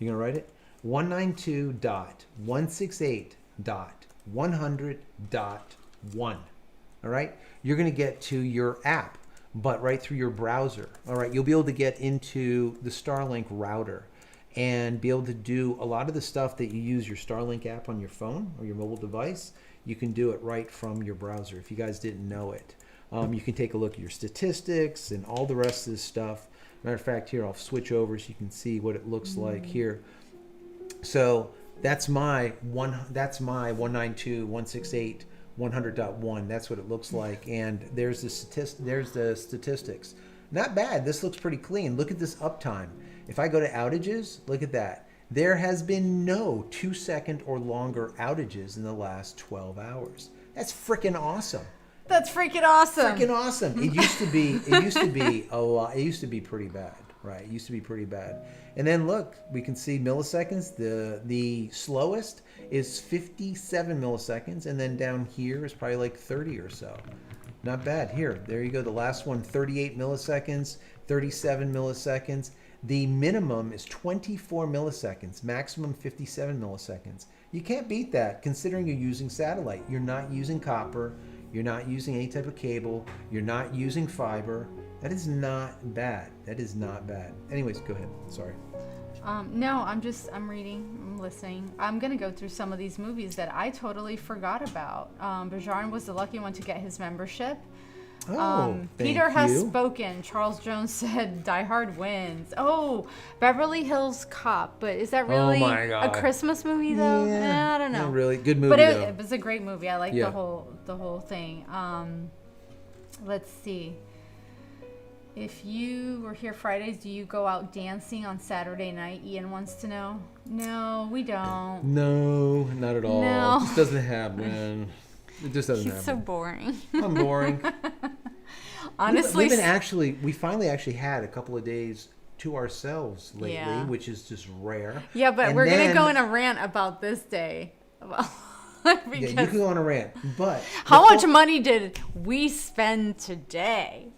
going to write it? 192.168.100.1. All right? You're going to get to your app, but right through your browser. All right? You'll be able to get into the Starlink router and be able to do a lot of the stuff that you use your Starlink app on your phone or your mobile device. You can do it right from your browser if you guys didn't know it. You can take a look at your statistics and all the rest of this stuff. Matter of fact, here I'll switch over so you can see what it looks like here. So that's my 192.168.100.1. That's what it looks like, and there's the statistics. Not bad. This looks pretty clean. Look at this uptime. If I go to outages, look at that. There has been no 2-second or longer outages in the last 12 hours. That's freaking awesome. That's freaking awesome. Freaking awesome. It used to be a lot. It used to be pretty bad, right? It used to be pretty bad. And then look, we can see milliseconds. The slowest is 57 milliseconds, and then down here is probably like 30 or so. Not bad. Here, there you go. The last one, 38 milliseconds, 37 milliseconds. The minimum is 24 milliseconds, maximum 57 milliseconds. You can't beat that considering you're using satellite. You're not using copper. You're not using any type of cable. You're not using fiber. That is not bad. That is not bad. Anyways, go ahead. Sorry. No, I'm reading, I'm listening. I'm going to go through some of these movies that I totally forgot about. Bajarn was the lucky one to get his membership. Peter has spoken. Charles Jones said Die Hard wins. Oh, Beverly Hills Cop. But is that really a Christmas movie though? I don't know. Not really. Good movie but though. It was a great movie. I like the whole thing. Let's see. If you were here Fridays, do you go out dancing on Saturday night? Ian wants to know. No, we don't. No, not at all. No. It just doesn't happen. It just doesn't happen. He's so boring. I'm boring. Honestly, we finally had a couple of days to ourselves lately, which is just rare. Yeah, but we're gonna go in a rant about this day. You can go on a rant, but how much money did we spend today?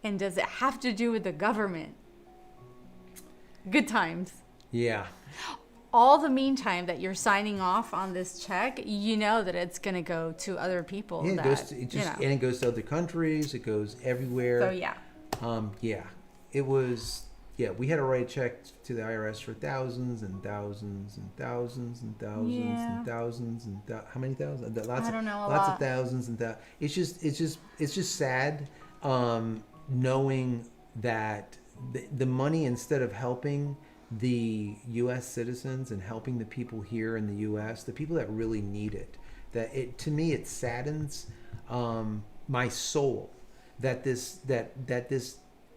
And does it have to do with the government? Good times. Yeah. All the meantime that you're signing off on this check, you know that it's going to go to other people. Yeah, and it goes to other countries. It goes everywhere. So yeah. It was. Yeah, we had to write a check to the IRS for thousands and thousands and thousands and thousands and thousands and how many thousands? I don't know. Lots of thousands and thousands. It's just sad. Knowing that the money, instead of helping the U.S. citizens and helping the people here in the U.S., the people that really need it, to me it saddens my soul that this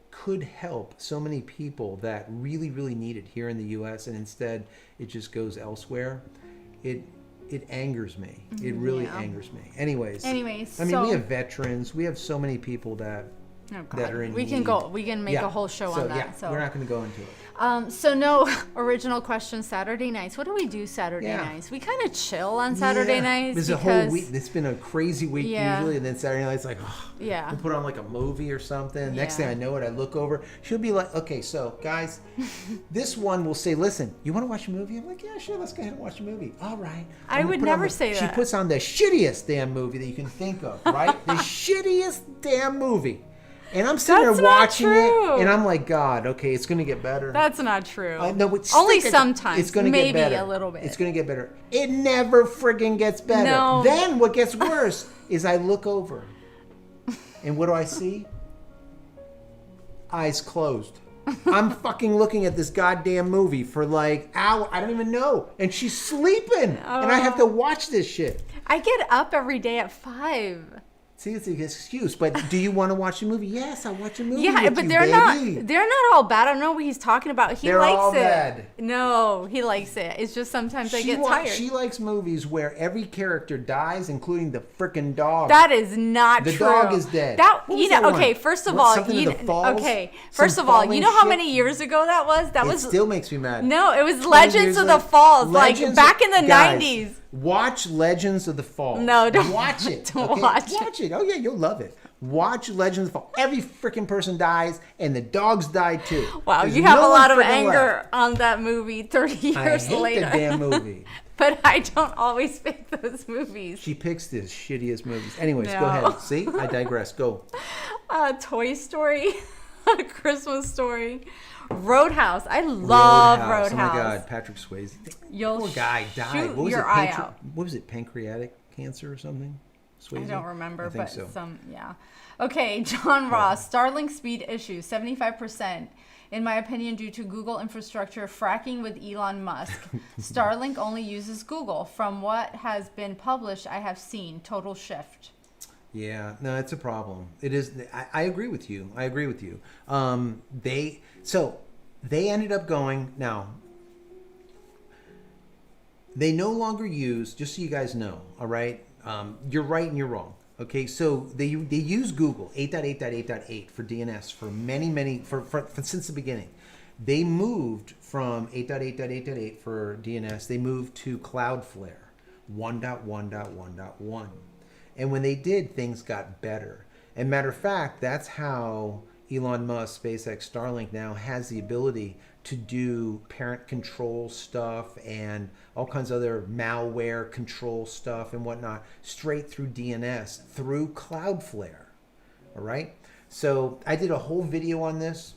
could help so many people that really, really need it here in the U.S. and instead it just goes elsewhere. It angers me. It really angers me. Anyways, I mean, we have veterans. We have so many people that are in need. We can make a whole show on that. Yeah, so we're not going to go into it. So no original question. Saturday nights. What do we do Saturday nights? We kind of chill on Saturday nights. It's a whole week. It's been a crazy week usually, and then Saturday night's like, we'll put on like a movie or something. Next thing I know it, I look over. She'll be like, okay, so guys, this one will say, listen, you want to watch a movie? I'm like, yeah, sure, let's go ahead and watch a movie. All right. I would never say that. She puts on the shittiest damn movie that you can think of, right? The shittiest damn movie. And I'm sitting there watching it, and I'm like, God, okay, it's going to get better. That's not true. No, only sometimes. It's going to get better. Maybe a little bit. It's going to get better. It never friggin' gets better. No. Then what gets worse is I look over, and what do I see? Eyes closed. I'm fucking looking at this goddamn movie for like hour. I don't even know, and she's sleeping, and I have to watch this shit. I get up every day at 5. See, it's an excuse. But do you want to watch a movie? Yes, I'll watch a movie. Yeah, with but you, they're baby. not all bad. I don't know what he's talking about. He They're likes all it. bad. No, he likes it. It's just sometimes I get tired. She likes movies where every character dies, including the freaking dog. That is not true. The dog is dead. That What was that okay. one? First of What, all, something in the falls? okay. Some First of all, you falling know how shit? many years ago that was? That It was still makes me mad. no. It was 20 Legends years of the later. Falls, Legends like back in the guys, 90s. Watch Legends of the Falls. No, don't watch it. don't okay? watch it. Oh yeah, you'll love it. Watch Legends of the Falls. Every freaking person dies, and the dogs die too. Wow, There's you have no a one lot of freaking anger left. on that movie 30 years I hate later. the damn movie. But I don't always pick those movies. She picks the shittiest movies. Anyways, No. go ahead. See, I digress. Go. Toy Story, A Christmas Story, Roadhouse. I love Roadhouse. Oh my God, Patrick Swayze. You'll Poor guy died. shoot What was your it? eye out. What was it? Pancreatic cancer or something? Swayze? I don't remember, I think but so. yeah. Okay, John Ross, Starlink speed issue, 75%. In my opinion, due to Google infrastructure fracking with Elon Musk. Starlink only uses Google. From what has been published, I have seen total shift. Yeah, no, it's a problem. It is. I agree with you. They ended up going now. They no longer use. Just so you guys know, all right. You're right and you're wrong. Okay, so they use Google 8.8.8.8 for DNS for many since the beginning. They moved from 8.8.8.8 for DNS. They moved to Cloudflare 1.1.1.1. And when they did, things got better. And matter of fact, that's how Elon Musk, SpaceX Starlink now has the ability to do parent control stuff and all kinds of other malware control stuff and whatnot straight through DNS through Cloudflare. All right. So I did a whole video on this,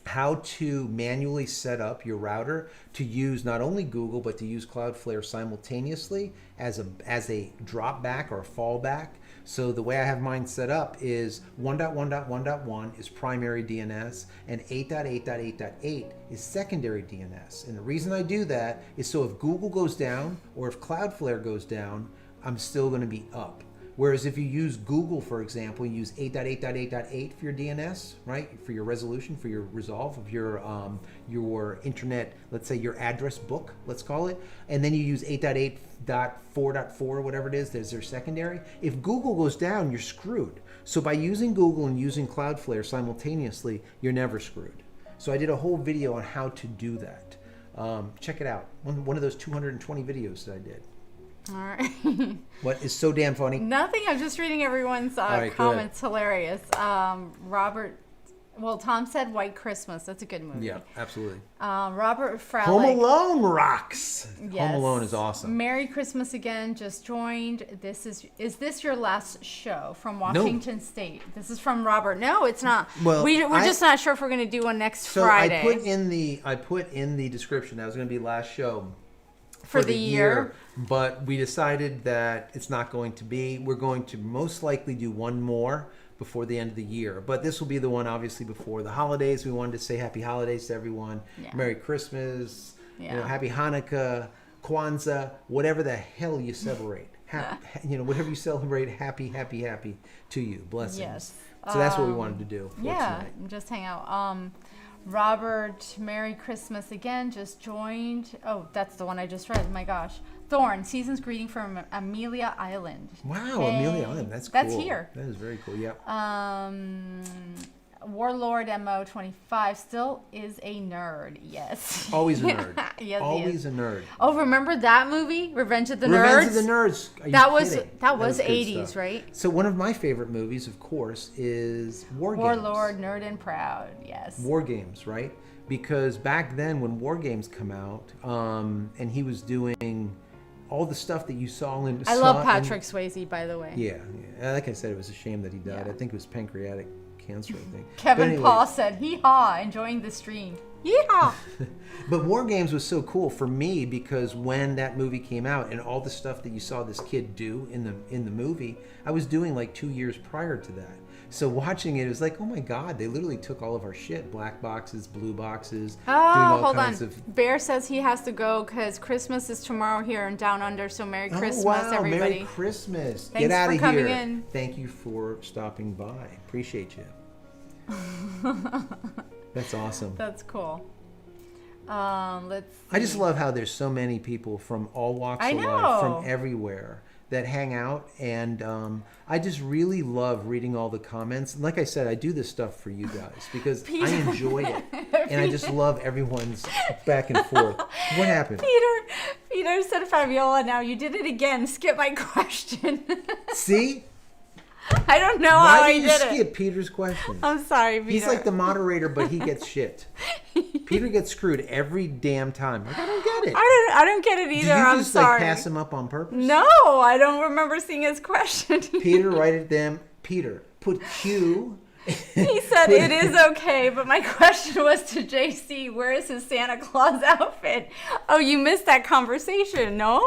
how to manually set up your router to use not only Google, but to use Cloudflare simultaneously as a drop back or a fallback. So the way I have mine set up is 1.1.1.1 is primary DNS and 8.8.8.8 is secondary DNS. And the reason I do that is so if Google goes down or if Cloudflare goes down, I'm still going to be up. Whereas if you use Google, for example, you use 8.8.8.8 for your DNS, right? For your resolution, for your resolve of your internet, let's say your address book, let's call it. And then you use 8.8.4.4, whatever it is, there's their secondary. If Google goes down, you're screwed. So by using Google and using Cloudflare simultaneously, you're never screwed. So I did a whole video on how to do that. Check it out. One of those 220 videos that I did. All right. What is so damn funny? Nothing. I'm just reading everyone's right, comments. Hilarious. Robert. Well, Tom said White Christmas. That's a good movie. Yeah, absolutely. Robert Fralick. Home Alone rocks. Yes. Home Alone is awesome. Merry Christmas again. Just joined. Is this your last show from Washington State? This is from Robert. No, it's not. Well, we're just not sure if we're going to do one next So Friday. I put in the description that was going to be last show for the year. But we decided that it's not going to be. We're going to most likely do one more before the end of the year. But this will be the one, obviously, before the holidays. We wanted to say happy holidays to everyone. Yeah. Merry Christmas. Yeah. Happy Hanukkah, Kwanzaa, whatever the hell you celebrate. Whatever you celebrate, happy to you. Blessings. Yes. So that's what we wanted to do. Yeah, just hang out. Robert, Merry Christmas again, just joined. Oh, that's the one I just read. My gosh. Thorn, season's greeting from Amelia Island. Wow, hey. Amelia Island. That's cool. That's here. That is very cool, yep. Warlord MO25 still is a nerd. Yes. Always a nerd. Yes, always a nerd. Oh, remember that movie, Revenge of the Nerds? Revenge of the Nerds. That was 80s, right? So one of my favorite movies, of course, is War Games. Warlord, Nerd and Proud. Yes. War Games, right? Because back then, when War Games come out, and he was doing all the stuff that you saw in. I love Patrick Swayze, by the way. Yeah. Like I said, it was a shame that he died. Yeah. I think it was pancreatic cancer, I think. Kevin Paul said, hee-haw, enjoying the stream. Yeehaw! But War Games was so cool for me because when that movie came out and all the stuff that you saw this kid do in the movie, I was doing like 2 years prior to that. So watching it was like, oh my God, they literally took all of our shit. Black boxes, blue boxes. Oh, doing all hold kinds on. Of... Bear says he has to go because Christmas is tomorrow here in Down Under. So Merry Christmas, oh, wow. everybody. Merry Christmas. Thanks Get out for of coming here. in. Thank you for stopping by. Appreciate you. That's awesome. That's cool. Let's see. I just love how there's so many people from all walks of life, from everywhere, that hang out, and I just really love reading all the comments. And like I said, I do this stuff for you guys because I enjoy it, and I just love everyone's back and forth. What happened? Peter said, Fabiola, now you did it again. Skip my question. See? I don't know how I did it. Why do you skip Peter's question? I'm sorry, Peter. He's like the moderator, but he gets shit. Peter gets screwed every damn time. Like, I don't get it. I don't get it either. I'm sorry. Like pass him up on purpose? No, I don't remember seeing his question. Peter, write it down. Peter, put Q. He said it is okay, but my question was to JC, where is his Santa Claus outfit? Oh, you missed that conversation, no?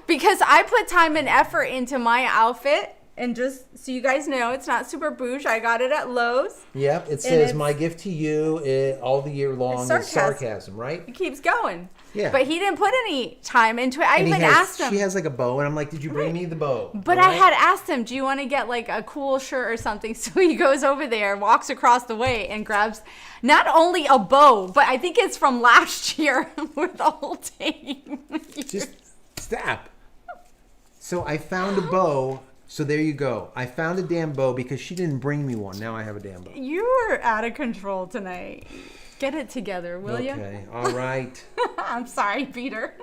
Because I put time and effort into my outfit, and just so you guys know, it's not super bouge. I got it at Lowe's. Yep, it says my gift to you all the year long is sarcasm, right? It keeps going. Yeah. But he didn't put any time into it. I even asked him. She has like a bow, and I'm like, did you bring me the bow? But I had asked him, do you want to get like a cool shirt or something? So he goes over there, walks across the way, and grabs not only a bow, but I think it's from last year with the whole thing. Just stop. So I found a bow. So there you go. I found a damn bow because she didn't bring me one. Now I have a damn bow. You are out of control tonight. Get it together, will you? Okay. All right. I'm sorry, Peter.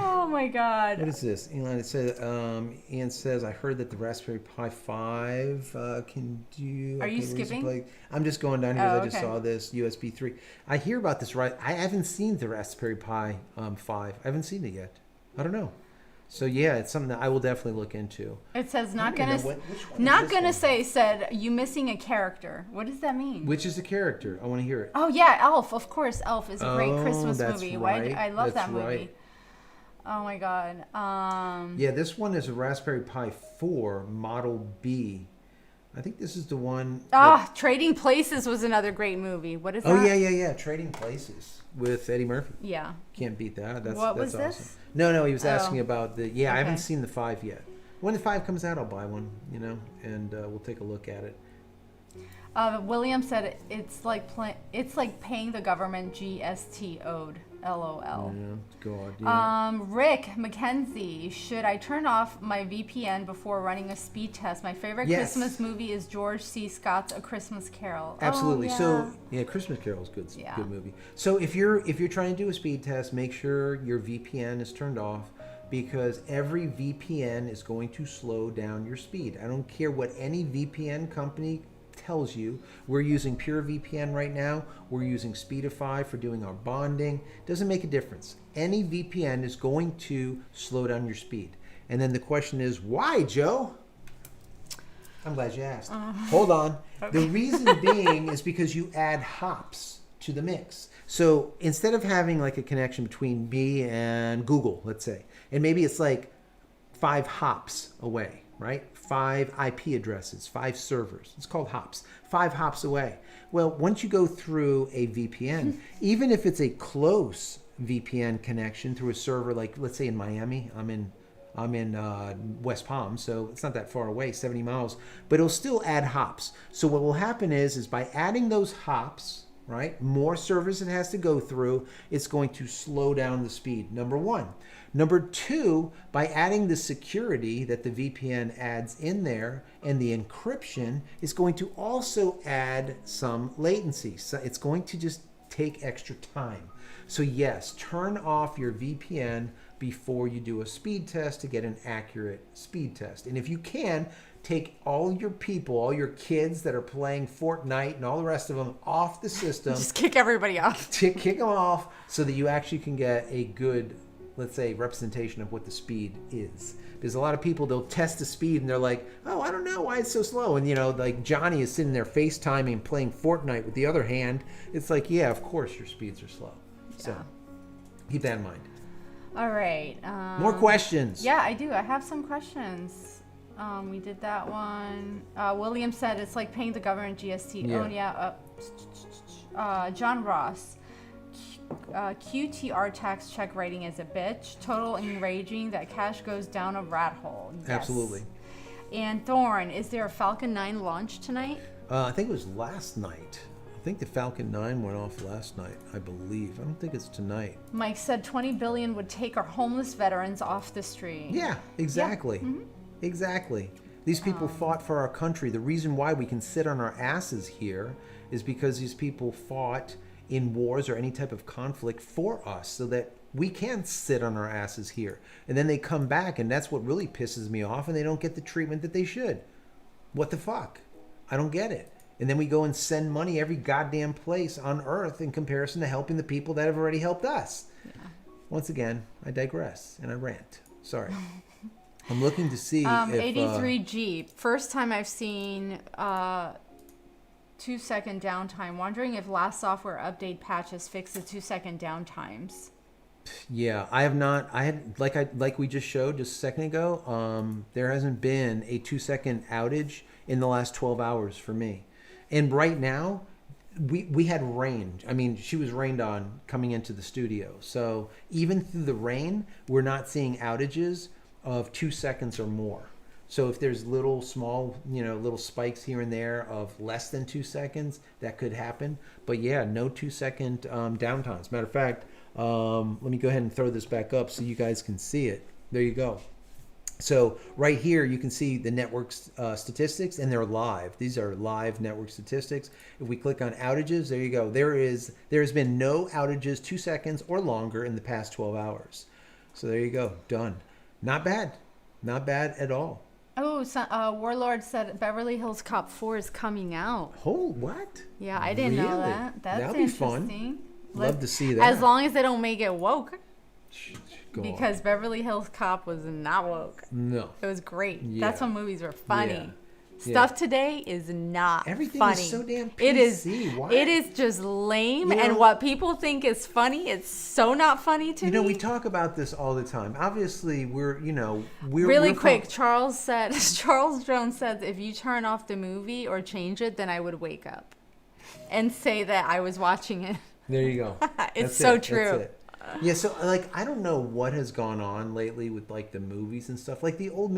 Oh my God. What is this? Ian says, I heard that the Raspberry Pi 5 can do... Are you skipping? I'm just going down here because I just saw this USB 3. I hear about this, right? I haven't seen the Raspberry Pi 5. I haven't seen it yet. I don't know. So yeah, it's something that I will definitely look into. It says not gonna say you missing a character. What does that mean? Which is the character? I want to hear it. Oh yeah, Elf. Of course, Elf is a great Christmas movie. Right. I love that movie. Right. Oh my God. Yeah, this one is a Raspberry Pi 4 Model B. I think this is the one. Trading Places was another great movie. What is that? Oh yeah. Trading Places with Eddie Murphy. Yeah. Can't beat that. That's was awesome. this? No, he was asking about the. Yeah, okay. I haven't seen the 5 yet. When the 5 comes out, I'll buy one. And we'll take a look at it. William said it's like paying the government GST owed. LOL. Yeah, God. Yeah. Rick McKenzie, should I turn off my VPN before running a speed test? My favorite Christmas movie is George C. Scott's A Christmas Carol. Absolutely. Oh, yeah. So yeah, Christmas Carol is good. Yeah. Good movie. So if you're trying to do a speed test, make sure your VPN is turned off, because every VPN is going to slow down your speed. I don't care what any VPN company tells you. We're using Pure VPN right now. We're using Speedify for doing our bonding. Doesn't make a difference. Any VPN is going to slow down your speed. And then the question is, why, Joe? I'm glad you asked. Hold on. Okay. The reason being is because you add hops to the mix. So instead of having like a connection between me and Google, let's say, and maybe it's like 5 hops away, right? 5 IP addresses, 5 servers. It's called hops. 5 hops away. Well, once you go through a VPN, even if it's a close VPN connection through a server, like let's say in Miami, I'm in West Palm, so it's not that far away, 70 miles, but it'll still add hops. So what will happen is by adding those hops, right, more servers it has to go through, it's going to slow down the speed, number one. Number two, by adding the security that the VPN adds in there and the encryption, is going to also add some latency. So it's going to just take extra time. So yes, turn off your VPN before you do a speed test to get an accurate speed test. And if you can, take all your people, all your kids that are playing Fortnite and all the rest of them off the system. Just kick everybody off. Kick them off so that you actually can get a good, let's say, representation of what the speed is. Because a lot of people, they'll test the speed and they're like, oh, I don't know why it's so slow. And, like Johnny is sitting there FaceTiming and playing Fortnite with the other hand. It's like, yeah, of course your speeds are slow. Yeah. So keep that in mind. All right. More questions. Yeah, I do. I have some questions. We did that one. William said it's like paying the government GST. Yeah. Oh yeah. John Ross. QTR tax check writing is a bitch. Total enraging that cash goes down a rat hole. Yes. Absolutely. And Thorne, is there a Falcon 9 launch tonight? I think it was last night. I think the Falcon 9 went off last night, I believe. I don't think it's tonight. Mike said 20 billion would take our homeless veterans off the street. Yeah, exactly. Yeah. Mm-hmm. Exactly. These people fought for our country. The reason why we can sit on our asses here is because these people fought in wars or any type of conflict for us so that we can sit on our asses here. And then they come back, and that's what really pisses me off, and they don't get the treatment that they should. What the fuck? I don't get it. And then we go and send money every goddamn place on earth in comparison to helping the people that have already helped us. Yeah. Once again, I digress and I rant. Sorry. I'm looking to see if... 83G. First time I've seen 2-second downtime. Wondering if last software update patches fix the 2-second downtimes. Yeah, I have not. I had like we just showed just a second ago. There hasn't been a 2-second outage in the last 12 hours for me. And right now, we had rain. I mean, she was rained on coming into the studio. So even through the rain, we're not seeing outages of 2 seconds or more. So if there's little small, little spikes here and there of less than 2 seconds, that could happen. But yeah, no 2-second downtimes. Matter of fact, let me go ahead and throw this back up so you guys can see it. There you go. So right here, you can see the network statistics, and they're live. These are live network statistics. If we click on outages, there you go. There has been no outages 2 seconds or longer in the past 12 hours. So there you go. Done. Not bad. Not bad at all. Oh, Warlord said Beverly Hills Cop 4 is coming out. Oh, what? Yeah, I didn't know that. That's That'll be interesting. Fun. Love to see that. As long as they don't make it woke. Go because on. Beverly Hills Cop was not woke. No. It was great. Yeah. That's when movies were funny. Yeah. Stuff today is not Everything funny. is so damn PC. It is. Why? It is just lame, and what people think is funny, it's so not funny to me. We talk about this all the time. Obviously, we're really quick. Charles Jones says, if you turn off the movie or change it, then I would wake up and say that I was watching it. There you go. It's so true. That's it. Yeah, so I don't know what has gone on lately with the movies and stuff. Like the old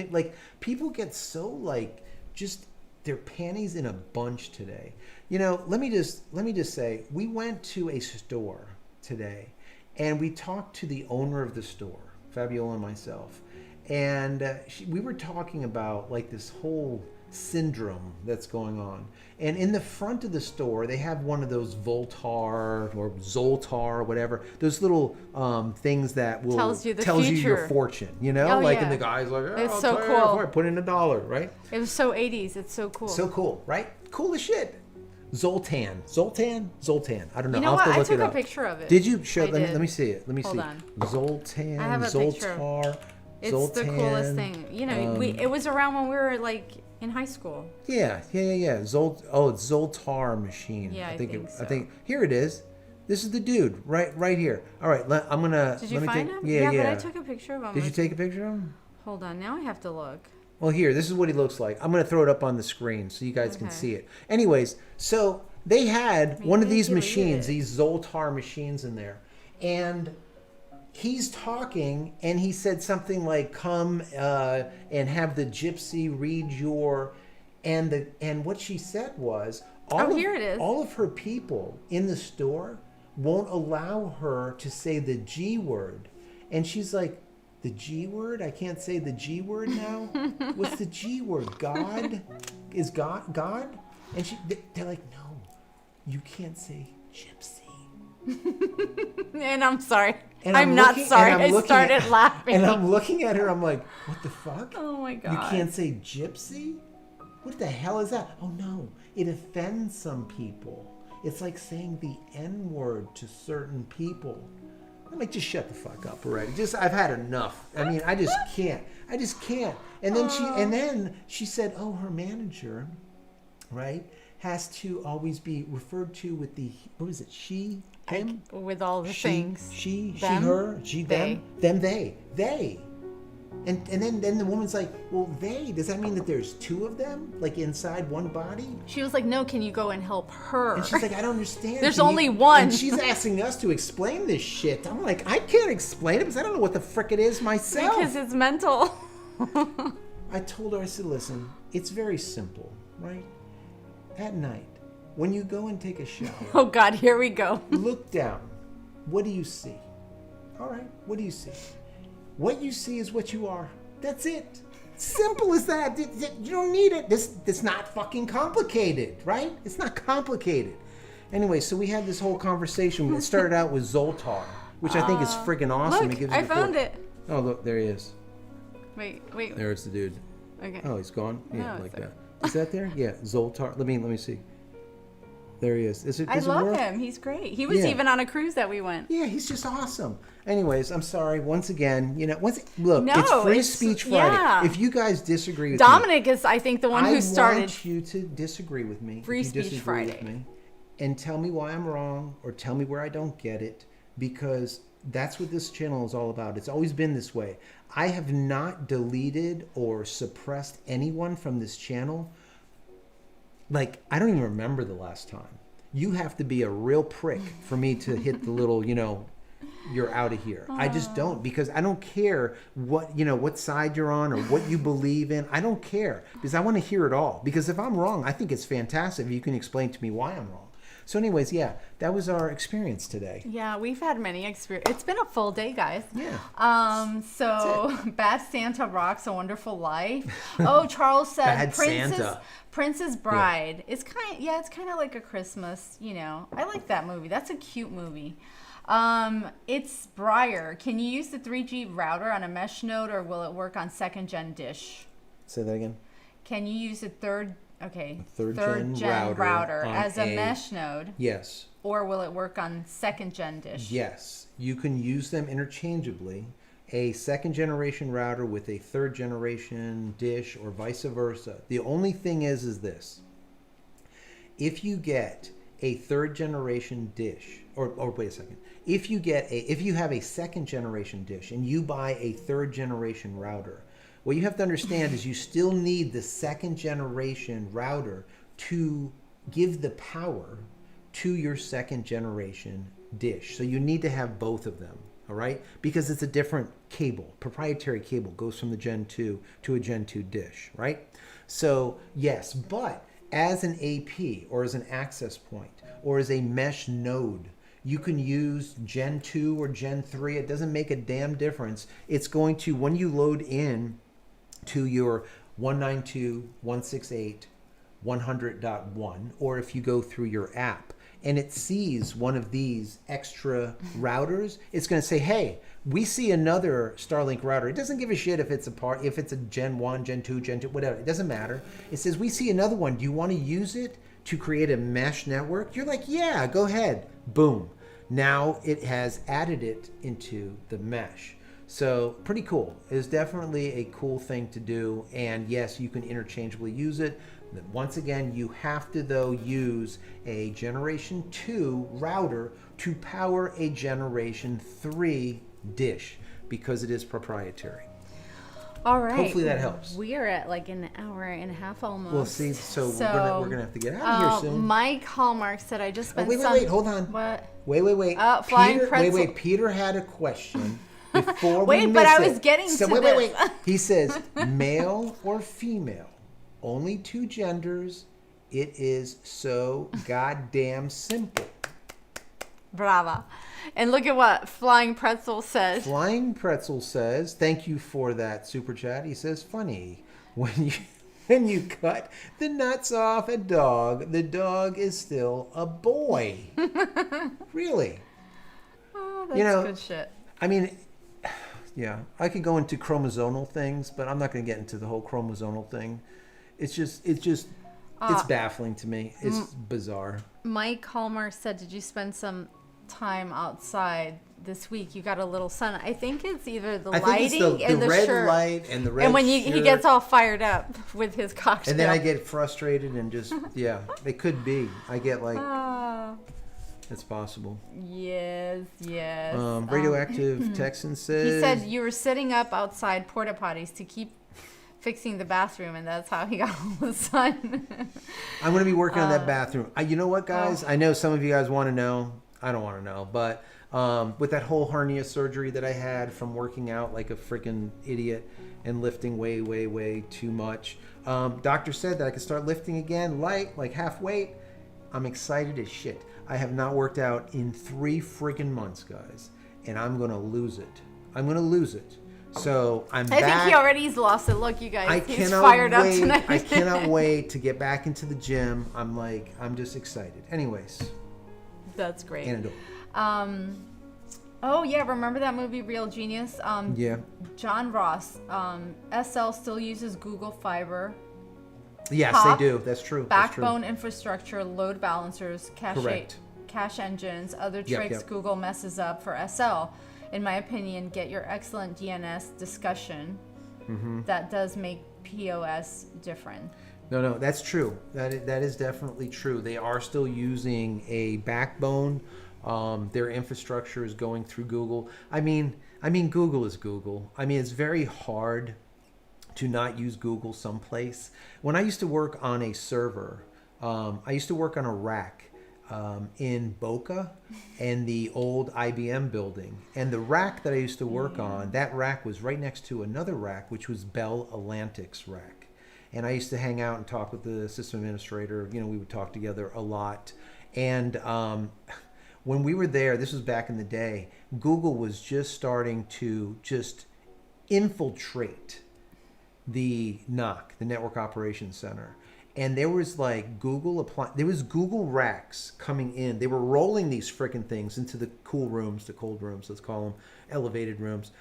people get so just their panties in a bunch today. Let me just say, we went to a store today and we talked to the owner of the store, Fabiola and myself, and we were talking about this whole syndrome that's going on. And in the front of the store, they have one of those Voltar or Zoltar or whatever, those little things that will tells you your fortune, and the guy's like, it's so cool. Put in $1, right? It was so 80s. It's so cool. So cool, right? Cool as shit. Zoltan. I don't know. You know I'll what? have to look I took it up. a picture of it. Did you show? Let me see it. Let me see. Hold on. Zoltan. I have a Zoltar. picture. It's Zoltan, the coolest thing. It was around when we were in high school. Yeah. It's Zoltar machine. Yeah, I think so. I think here it is. This is the dude right here. All right, I'm gonna. Did you find him? Yeah. But I took a picture of him. Did you take a picture of him? Hold on. Now I have to look. Well, here. This is what he looks like. I'm gonna throw it up on the screen so you guys can see it. Anyways, so they had one of these machines, these Zoltar machines in there, and he's talking, and he said something like, "Come and have the gypsy read your," and what she said was, here it is. All of her people in the store won't allow her to say the G word, and she's like, "The G word? I can't say the G word now. What's the G word? God? Is God?" And they're like, "No, you can't say gypsy." And I'm sorry. I'm not sorry. I started laughing. And I'm looking at her. I'm like, what the fuck? Oh my God. You can't say gypsy? What the hell is that? Oh no, it offends some people. It's like saying the N word to certain people. I'm like, just shut the fuck up already. I've had enough. I mean, I just can't. And then she said, oh, her manager, right, has to always be referred to with the, what is it, she, him? With all the things. She, them, her, she, they. them, they. And then the woman's like, well, does that mean that there's two of them, like inside one body? She was like, no, can you go and help her? And she's like, I don't understand. There's only one. And she's asking us to explain this shit. I'm like, I can't explain it because I don't know what the frick it is myself. Because it's mental. I told her, I said, listen, it's very simple, right? At night, when you go and take a shower. Oh, God, here we go. Look down. What do you see? All right, what do you see? What you see is what you are. That's it. Simple as that. You don't need it. It's not fucking complicated, right? It's not complicated. Anyway, so we had this whole conversation. It started out with Zoltar, which I think is friggin' awesome. Look, I found it. Oh, look, there he is. Wait. There's the dude. Okay. Oh, he's gone? Yeah, No, like it's that. Is that there? Yeah, Zoltar. Let me see. There he is. Does I it love work? him. He's great. He was even on a cruise that we went. Yeah, he's just awesome. Anyways, I'm sorry. Once again, look, No, it's Free it's- Speech Friday. yeah. If you guys disagree with Dominic is, I think, the one who started. I want you to disagree with me. Free if you Speech disagree Friday. with me, and tell me why I'm wrong or tell me where I don't get it, because that's what this channel is all about. It's always been this way. I have not deleted or suppressed anyone from this channel. Like, I don't even remember the last time. You have to be a real prick for me to hit the little, you're out of here. I just don't, because I don't care what side you're on or what you believe in. I don't care, because I want to hear it all. Because if I'm wrong, I think it's fantastic if you can explain to me why I'm wrong. So anyways, yeah, that was our experience today. Yeah, we've had many experiences. It's been a full day, guys. Yeah. So Bad Santa rocks a wonderful life. Oh, Charles said Bad Santa. Princess Bride. It's kind of like a Christmas, I like that movie. That's a cute movie. It's Briar. Can you use the 3G router on a mesh node, or will it work on second gen dish? Say that again. Can you use a third gen router on as a mesh node? Yes. Or will it work on second gen dish? Yes. You can use them interchangeably. A second generation router with a third generation dish, or vice versa. The only thing is this. If you get a third generation dish, or wait a second. If you have a second generation dish and you buy a third generation router, what you have to understand is you still need the second generation router to give the power to your second generation dish. So you need to have both of them, all right? Because it's a different cable. Proprietary cable goes from the Gen 2 to a Gen 2 dish, right? So yes, but as an AP or as an access point or as a mesh node, you can use Gen 2 or Gen 3. It doesn't make a damn difference. It's going to, when you load in to your 192.168.100.1, or if you go through your app and it sees one of these extra routers, it's going to say, hey, we see another Starlink router. It doesn't give a shit if it's a Gen 1, Gen 2, Gen 2, whatever. It doesn't matter. It says, we see another one. Do you want to use it to create a mesh network? You're like, yeah, go ahead. Boom. Now it has added it into the mesh. So pretty cool. It's definitely a cool thing to do. And yes, you can interchangeably use it. Once again, you have to, though, use a Generation 2 router to power a Generation 3 dish, because it is proprietary. All right. Hopefully that helps. We are at like an hour and a half almost. Well, see, so we're gonna have to get out of here soon. Mike Hallmark said, I just spent wait, hold on. What? Wait. Flying Peter, pretzel. wait. Peter had a question before Wait, we but miss I it. was getting so to wait, this. Wait. He says male or female, only two genders. It is so goddamn simple. Brava. And look at what Flying Pretzel says. Flying Pretzel says, thank you for that super chat. He says, funny, when you cut the nuts off a dog, the dog is still a boy. Really? Oh, that's good shit. I mean, yeah, I could go into chromosomal things, but I'm not going to get into the whole chromosomal thing. It's baffling to me. It's bizarre. Mike Hallmark said, did you spend some time outside this week? You got a little sun. I think it's either the lighting and the red shirt. Light and the red and when shirt. he gets all fired up with his cocktail. And then I get frustrated and just, yeah, it could be. I get like, It's possible. Yes. Radioactive Texan says... He said you were sitting up outside porta potties to keep fixing the bathroom, and that's how he got all the sun. I'm going to be working on that bathroom. You know what, guys? I know some of you guys want to know. I don't want to know. But with that whole hernia surgery that I had from working out like a freaking idiot and lifting way, way, way too much, doctor said that I could start lifting again, light, like half weight. I'm excited as shit. I have not worked out in 3 freaking months, guys. And I'm going to lose it. I'm going to lose it. So I think he already's lost it. Look, you guys, he's fired up tonight. I cannot wait to get back into the gym. I'm just excited. Anyways. That's great. Anadole. Oh yeah, remember that movie Real Genius? Yeah. John Ross. SL still uses Google Fiber. Yes, Pop, they do. That's true. Backbone infrastructure, load balancers, Correct. cache engines, other Yep, tricks yep. Google messes up for SL. In my opinion, get your excellent DNS discussion. That does make POS different. No, that's true. That is definitely true. They are still using a backbone. Their infrastructure is going through Google. I mean, Google is Google. I mean, it's very hard to not use Google someplace. When I used to work on a server, I used to work on a rack in Boca and the old IBM building. And the rack that I used to work on, that rack was right next to another rack, which was Bell Atlantic's rack. And I used to hang out and talk with the system administrator. You know, we would talk together a lot. And when we were there, this was back in the day, Google was just starting to just infiltrate the NOC, the Network Operations Center. And there was like there was Google racks coming in. They were rolling these freaking things into the cold rooms, let's call them elevated rooms,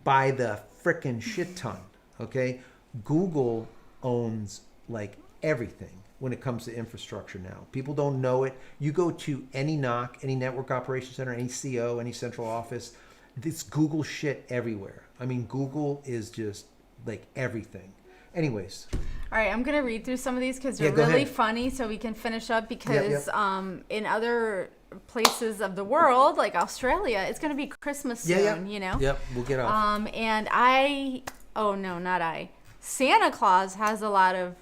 by the freaking shit ton. Okay, Google owns like everything when it comes to infrastructure now. People don't know it. You go to any NOC, any Network Operations Center, any CO, any central office, it's Google shit everywhere. I mean, Google is just like everything. Anyways. All right, I'm going to read through some of these because they're go really ahead. funny so we can finish up because in other places of the world, like Australia, it's going to be Christmas soon, you know? Yep, we'll get off. And Santa Claus has a lot of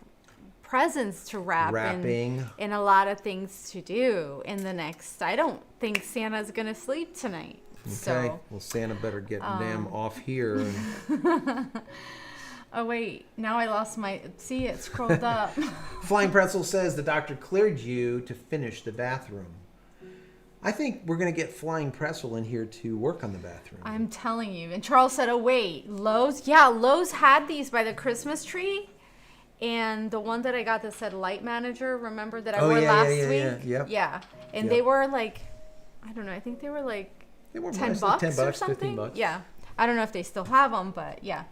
presents to wrapping and a lot of things to do in the next. I don't think Santa's going to sleep tonight. Okay, So, well, Santa better get damn off here. oh, wait. Now I lost see, it scrolled up. Flying Pretzel says the doctor cleared you to finish the bathroom. I think we're going to get Flying Pretzel in here to work on the bathroom. I'm telling you. And Charles said, oh, wait, Lowe's? Yeah, Lowe's had these by the Christmas tree. And the one that I got that said Light Manager, remember that I wore last week? Yeah. And they were like, I don't know, I think they were like $10 or something. $15. Yeah. I don't know if they still have them, but yeah.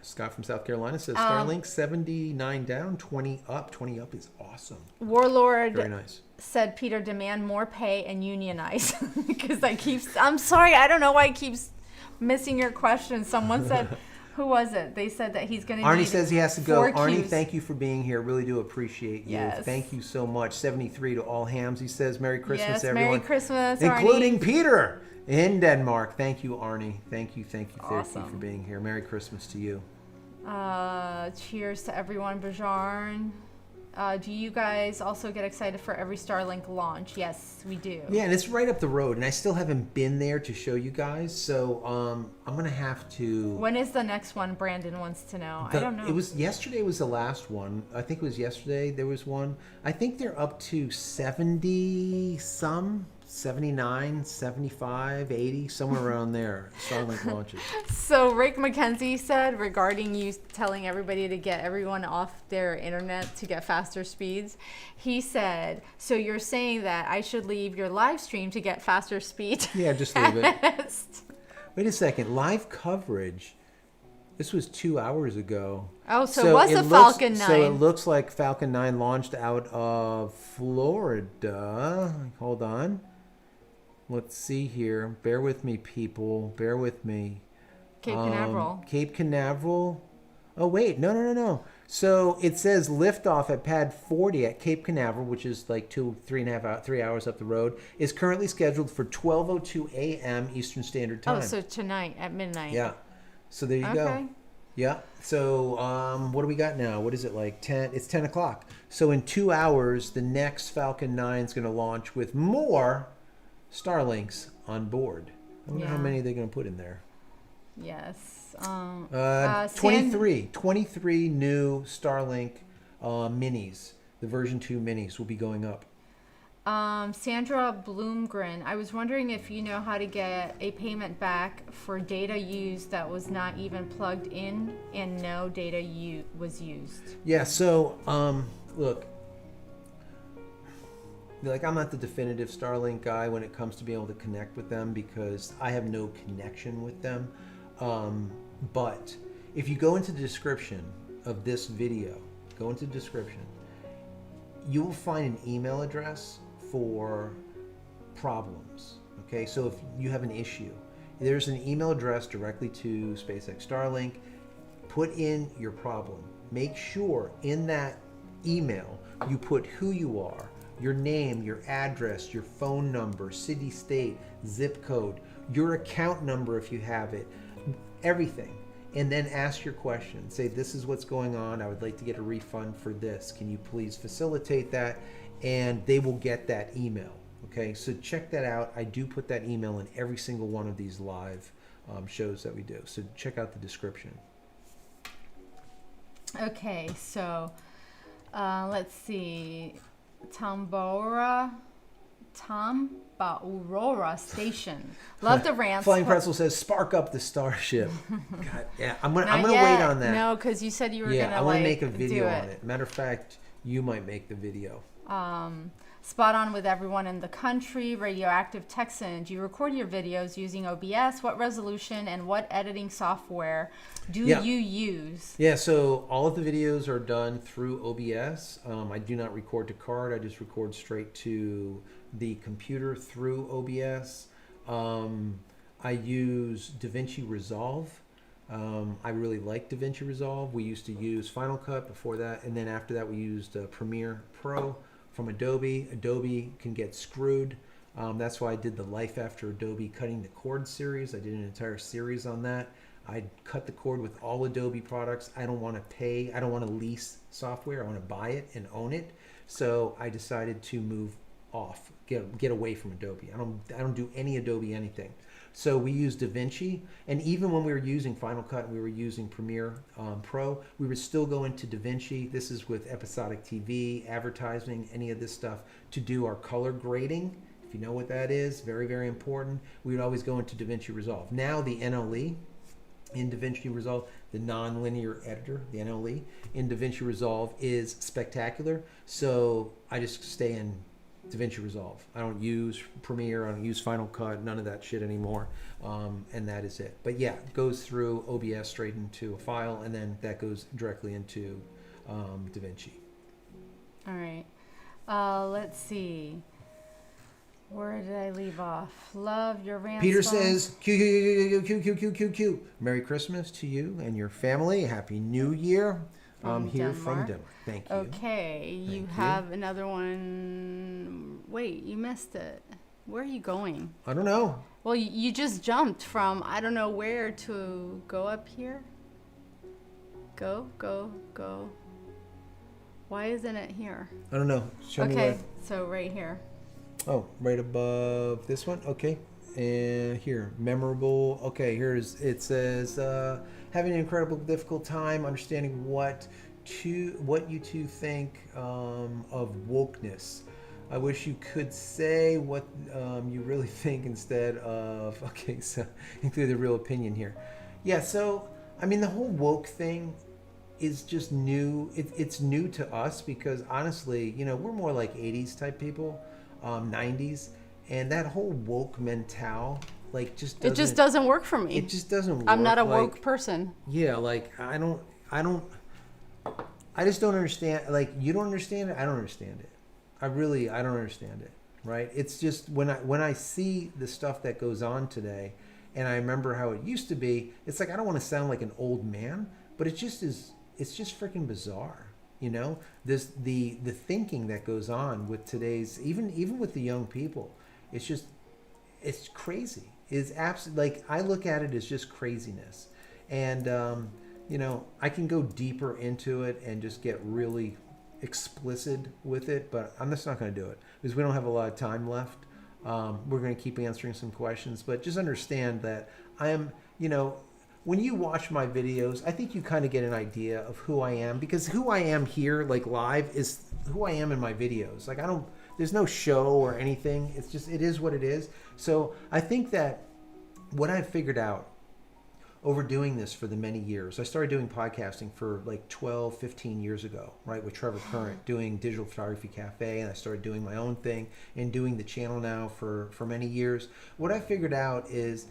Scott from South Carolina says Starlink 79 down, 20 up. 20 up is awesome. Warlord Very nice. said, Peter, demand more pay and unionize. Because I'm sorry, I don't know why I keep missing your question. Someone said, who was it? They said that he's going to Arnie says he has to go. 4 Arnie, Qs. thank you for being here. Really do appreciate you. Yes. Thank you so much. 73 to all hams. He says, Merry Christmas, Yes, everyone. Merry Christmas, including Arnie. Peter in Denmark. Thank you, Arnie. Thank you Awesome. for being here. Merry Christmas to you. Cheers to everyone, Bajarn. Do you guys also get excited for every Starlink launch? Yes, we do. Yeah, and it's right up the road, and I still haven't been there to show you guys, so I'm gonna have to. When is the next one? Brandon wants to know. I don't know. It was yesterday. Was the last one? I think it was yesterday. There was one. I think they're up to 70 some. 79, 75, 80, somewhere around there. Starlink launches. So Rick McKenzie said regarding you telling everybody to get everyone off their internet to get faster speeds, he said, so you're saying that I should leave your live stream to get faster speed? Yeah, just leave it. Wait a second. Live coverage. This was 2 hours ago. Oh, so it was a Falcon 9. So it looks like Falcon 9 launched out of Florida. Hold on. Let's see here. Bear with me, people. Bear with me. Cape Canaveral. Cape Canaveral. Oh, wait. No. So it says liftoff at pad 40 at Cape Canaveral, which is like 3 hours up the road, is currently scheduled for 12:02 a.m. Eastern Standard Time. Oh, so tonight at midnight. Yeah. So there you go. Yeah. So what do we got now? What is it, like 10? It's 10 o'clock. So in 2 hours, the next Falcon 9 is going to launch with more Starlinks on board. I wonder how many they're going to put in there. Yes. 23 new Starlink minis. The version 2 minis will be going up. Sandra Bloomgren, I was wondering if you know how to get a payment back for data used that was not even plugged in and no data was used. Yeah, so look, like, I'm not the definitive Starlink guy when it comes to being able to connect with them because I have no connection with them. But if you go into the description of this video, you will find an email address for problems. Okay, so if you have an issue, there's an email address directly to SpaceX Starlink. Put in your problem. Make sure in that email you put who you are, your name, your address, your phone number, city, state, zip code, your account number if you have it, everything. And then ask your question. Say, this is what's going on. I would like to get a refund for this. Can you please facilitate that? And they will get that email. Okay, so check that out. I do put that email in every single one of these live shows that we do. So check out the description. Okay, so let's see. Tambaura Station. Love the rants. Flying Pretzel says, "Spark up the Starship." God, yeah, I'm gonna wait on that. No, because you said you were gonna. I want to make a video on it. Matter of fact, you might make the video. Spot on with everyone in the country. Radioactive Texan, do you record your videos using OBS? What resolution and what editing software do you use? Yeah, so all of the videos are done through OBS. I do not record to card. I just record straight to the computer through OBS. I use DaVinci Resolve. I really like DaVinci Resolve. We used to use Final Cut before that, and then after that we used Premiere Pro from Adobe. Adobe can get screwed. That's why I did the Life After Adobe Cutting the Cord series. I did an entire series on that. I cut the cord with all Adobe products. I don't want to pay. I don't want to lease software. I want to buy it and own it. So I decided to move off, get away from Adobe. I don't do any Adobe anything. So we use DaVinci, and even when we were using Final Cut and we were using Premiere Pro, we would still go into DaVinci. This is with episodic TV, advertising, any of this stuff, to do our color grading. If you know what that is, very, very important. We would always go into DaVinci Resolve. Now the NLE in DaVinci Resolve, the non-linear editor, the NLE in DaVinci Resolve is spectacular. So I just stay in DaVinci Resolve. I don't use Premiere, I don't use Final Cut, none of that shit anymore, and that is it. But yeah, it goes through OBS straight into a file, and then that goes directly into DaVinci. All right. Let's see. Where did I leave off? Love your rant. Peter says, Q. Merry Christmas to you and your family. Happy New Year. Here from Denmark. Thank you. Okay, you have another one. Wait, you missed it. Where are you going? I don't know. Well, you just jumped from I don't know where to go up here. Go. Why isn't it here? I don't know. Show me where. So right here. Oh, right above this one. Okay. And here, memorable. Okay, it says having an incredible difficult time understanding what you two think of wokeness. I wish you could say what you really think instead of so include the real opinion here. Yeah, so I mean the whole woke thing is just new. It's new to us because honestly, we're more like 80s type people, 90s. And that whole woke mental, like, just doesn't work for me. It just doesn't work. I'm not a woke person. Yeah, like I just don't understand. Like, you don't understand it. I don't understand it. I don't understand it. Right? It's just when I see the stuff that goes on today, and I remember how it used to be. It's like I don't want to sound like an old man, but it just is. it's just freaking bizarre. You know, the thinking that goes on with today's, even with the young people, it's crazy. It's absolutely, like, I look at it as just craziness. And, you know, I can go deeper into it and just get really explicit with it, but I'm just not going to do it because we don't have a lot of time left. We're going to keep answering some questions, but just understand that you know, when you watch my videos, I think you kind of get an idea of who I am, because who I am here, like live, is who I am in my videos. Like, there's no show or anything. It's just, it is what it is. So I think that what I've figured out over doing this for the many years, I started doing podcasting for like 12, 15 years ago, right, with Trevor Current, doing Digital Photography Cafe, and I started doing my own thing and doing the channel now for many years. What I figured out is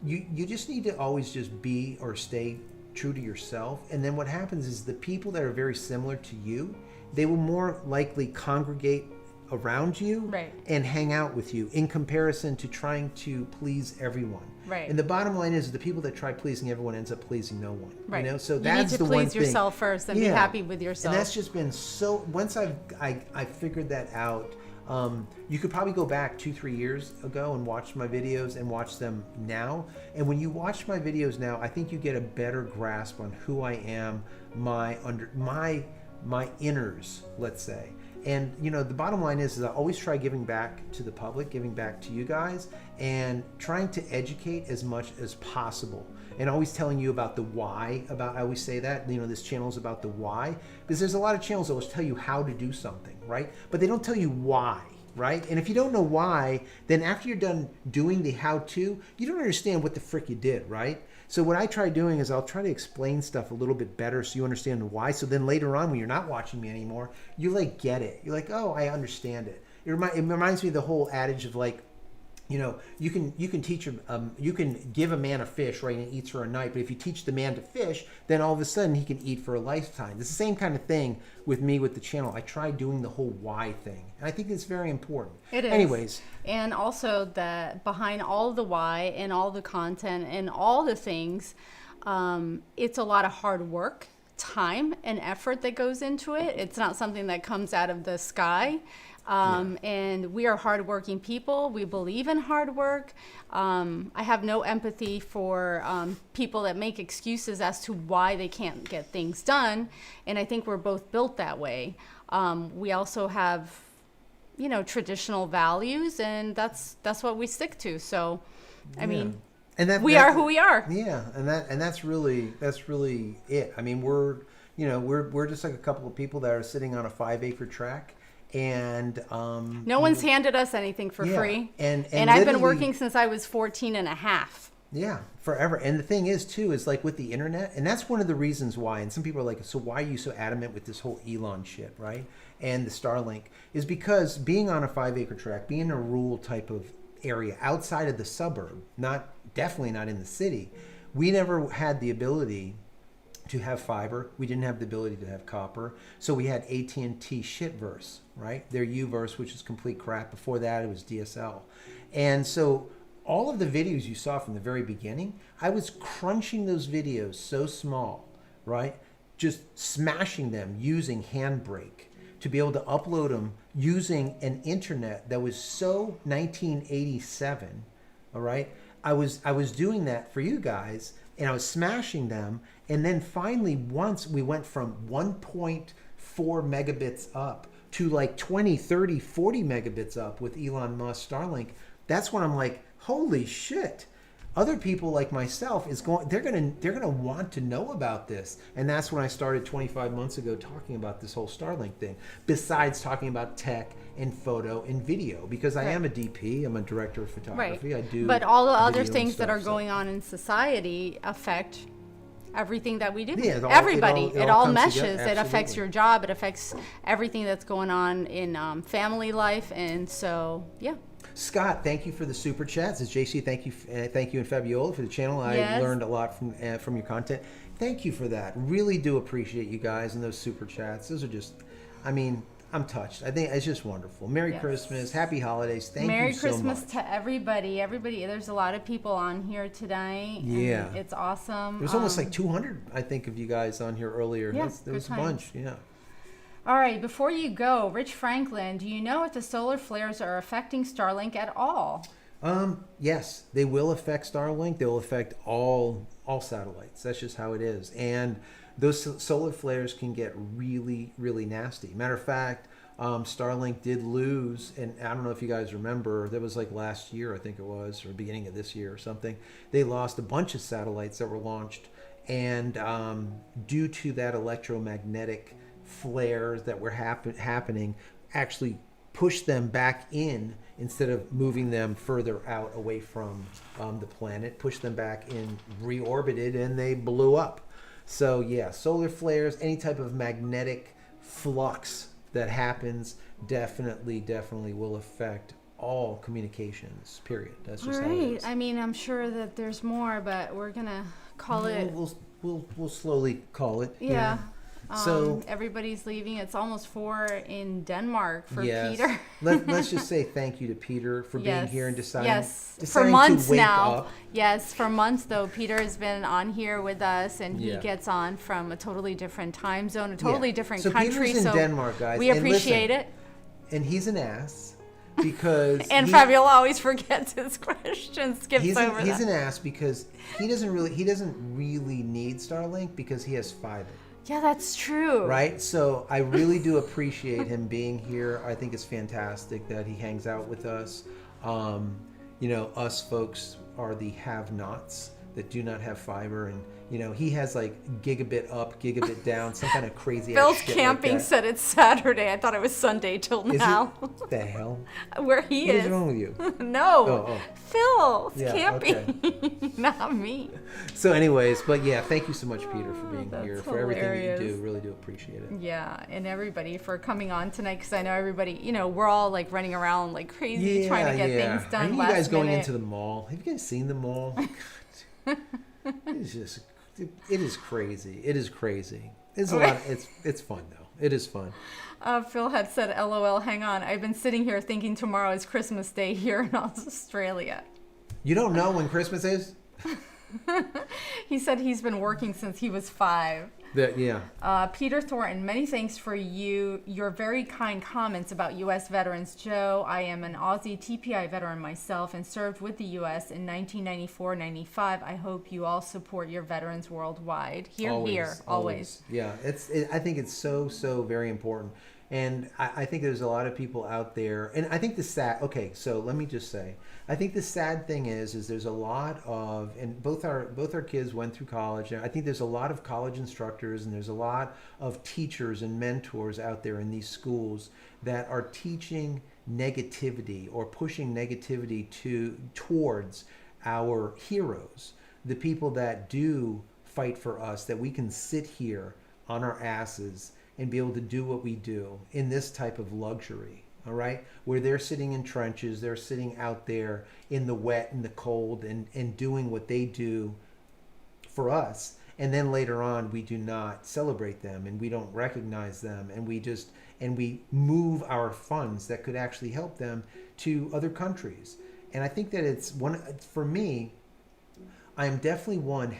you just need to always just be or stay true to yourself. And then what happens is the people that are very similar to you, they will more likely congregate around you, right, and hang out with you, in comparison to trying to please everyone. Right. And the bottom line is the people that try pleasing everyone ends up pleasing no one. Right. You know, so that's the one thing. You need to please yourself first and be happy with yourself. And that's just been so. Once I figured that out. You could probably go back 2-3 years ago and watch my videos and watch them now. And when you watch my videos now, I think you get a better grasp on who I am, my inners, let's say. And, you know, the bottom line is I always try giving back to the public, giving back to you guys, and trying to educate as much as possible. And always telling you about the why, I always say that, you know, this channel is about the why, because there's a lot of channels that will tell you how to do something, right? But they don't tell you why, right? And if you don't know why, then after you're done doing the how-to, you don't understand what the frick you did, right? So what I try doing is I'll try to explain stuff a little bit better so you understand the why. So then later on, when you're not watching me anymore, you like get it. You're like, oh, I understand it. It reminds me of the whole adage of, like, you know, you can teach you can give a man a fish, right, and he eats for a night. But if you teach the man to fish, then all of a sudden he can eat for a lifetime. It's the same kind of thing with me with the channel. I try doing the whole why thing, and I think it's very important. It is. Anyways, and also that behind all the why and all the content and all the things, it's a lot of hard work, time, and effort that goes into it. It's not something that comes out of the sky. And we are hardworking people. We believe in hard work. I have no empathy for people that make excuses as to why they can't get things done. And I think we're both built that way. We also have, you know, traditional values, and that's what we stick to. So, I mean, and we are who we are. Yeah, and that's really it. I mean, we're just like a couple of people that are sitting on a 5-acre tract. And no one's handed us anything for free. And I've been working since I was 14 and a half. Yeah, forever. And the thing is, too, is like with the internet, and that's one of the reasons why, and some people are like, so why are you so adamant with this whole Elon shit, right? And the Starlink, is because being on a 5-acre tract, being in a rural type of area outside of the suburb, definitely not in the city, we never had the ability to have fiber. We didn't have the ability to have copper. So we had AT&T shitverse, right? Their Uverse, which is complete crap. Before that, it was DSL. And so all of the videos you saw from the very beginning, I was crunching those videos so small, right? Just smashing them using Handbrake to be able to upload them using an internet that was so 1987, all right? I was doing that for you guys, and I was smashing them. And then finally, once we went from 1.4 megabits up to like 20, 30, 40 megabits up with Elon Musk Starlink, that's when I'm like, holy shit. Other people like myself they're gonna want to know about this. And that's when I started 25 months ago talking about this whole Starlink thing, besides talking about tech and photo and video, because I am a DP, I'm a director of photography. Right. I do. But all the other things that are going on in society affect everything that we do. Yeah, everybody. It all meshes. It affects your job. It affects everything that's going on in family life. And so, yeah. Scott, thank you for the super chats. It's JC. Thank you, and Fabiola for the channel. I learned a lot from your content. Thank you for that. Really do appreciate you guys and those super chats. Those are just, I mean, I'm touched. I think it's just wonderful. Merry Yes. Christmas, Happy Holidays. Thank Merry you so Christmas much. to everybody. Everybody, there's a lot of people on here tonight. Yeah. And it's awesome. There was almost like 200, I think, of you guys on here earlier. Yeah, There was good a bunch. times. Yeah. All right, before you go, Rich Franklin, do you know if the solar flares are affecting Starlink at all? Yes, they will affect Starlink. They'll affect all satellites. That's just how it is. And those solar flares can get really, really nasty. Matter of fact, Starlink did lose, and I don't know if you guys remember, that was like last year, I think it was, or beginning of this year or something. They lost a bunch of satellites that were launched, and due to that electromagnetic flares that were happening, actually pushed them back in instead of moving them further out away from the planet, pushed them back in, reorbited, and they blew up. So yeah, solar flares, any type of magnetic flux that happens definitely will affect all communications, period. That's All just how it right. is. I mean, I'm sure that there's more, but we're going to call it. We'll slowly call it. Yeah. So everybody's leaving. It's almost 4 in Denmark for yes. Peter. Let's just say thank you to Peter for being Yes. here and Yes, for deciding months to wake now. up. Yes, for months though. Peter has been on here with us, and he Yeah. gets on from a totally different time zone, a totally different So country. Peter's in so Denmark, guys. we and appreciate listen, it. And he's an ass because And Fabiola always forgets his question, skips he's over he's that. an ass because he doesn't really need Starlink because he has fiber. Yeah, that's true. Right? So I really do appreciate him being here. I think it's fantastic that he hangs out with us. Us folks are the have-nots that do not have fiber, and he has like gigabit up, gigabit down, some kind of crazy Phil's ass shit camping like that. said it's Saturday. I thought it was Sunday till Is now. it? The hell? Where he What is. is wrong with you? No. Oh. Phil's Yeah, camping. Not me. So anyways, but yeah, thank you so much, Peter, for being That's here, for everything that you hilarious. do. Really do appreciate it. Yeah, and everybody for coming on tonight, because I know everybody, we're all like running around like crazy trying to get things done Are you last guys going minute. into the mall? Have you guys seen the mall? It is crazy. It is crazy. It's a lot. It's fun though. It is fun. Phil had said, LOL, hang on. I've been sitting here thinking tomorrow is Christmas Day here in Australia. You don't know when Christmas is? He said he's been working since he was 5. Yeah. Peter Thornton, many thanks for your very kind comments about U.S. veterans. Joe, I am an Aussie TPI veteran myself and served with the U.S. in 1994-95. I hope you all support your veterans worldwide. Always. Yeah, I think it's so very important. And I think there's a lot of people out there, and I think so let me just say, I think the sad thing is there's a lot of, and both our kids went through college, and I think there's a lot of college instructors and there's a lot of teachers and mentors out there in these schools that are teaching negativity or pushing negativity towards our heroes, the people that do fight for us, that we can sit here on our asses and be able to do what we do in this type of luxury, all right? Where they're sitting in trenches, they're sitting out there in the wet and the cold and doing what they do for us. And then later on, we do not celebrate them and we don't recognize them, and we move our funds that could actually help them to other countries. And I think that for me, I am definitely one,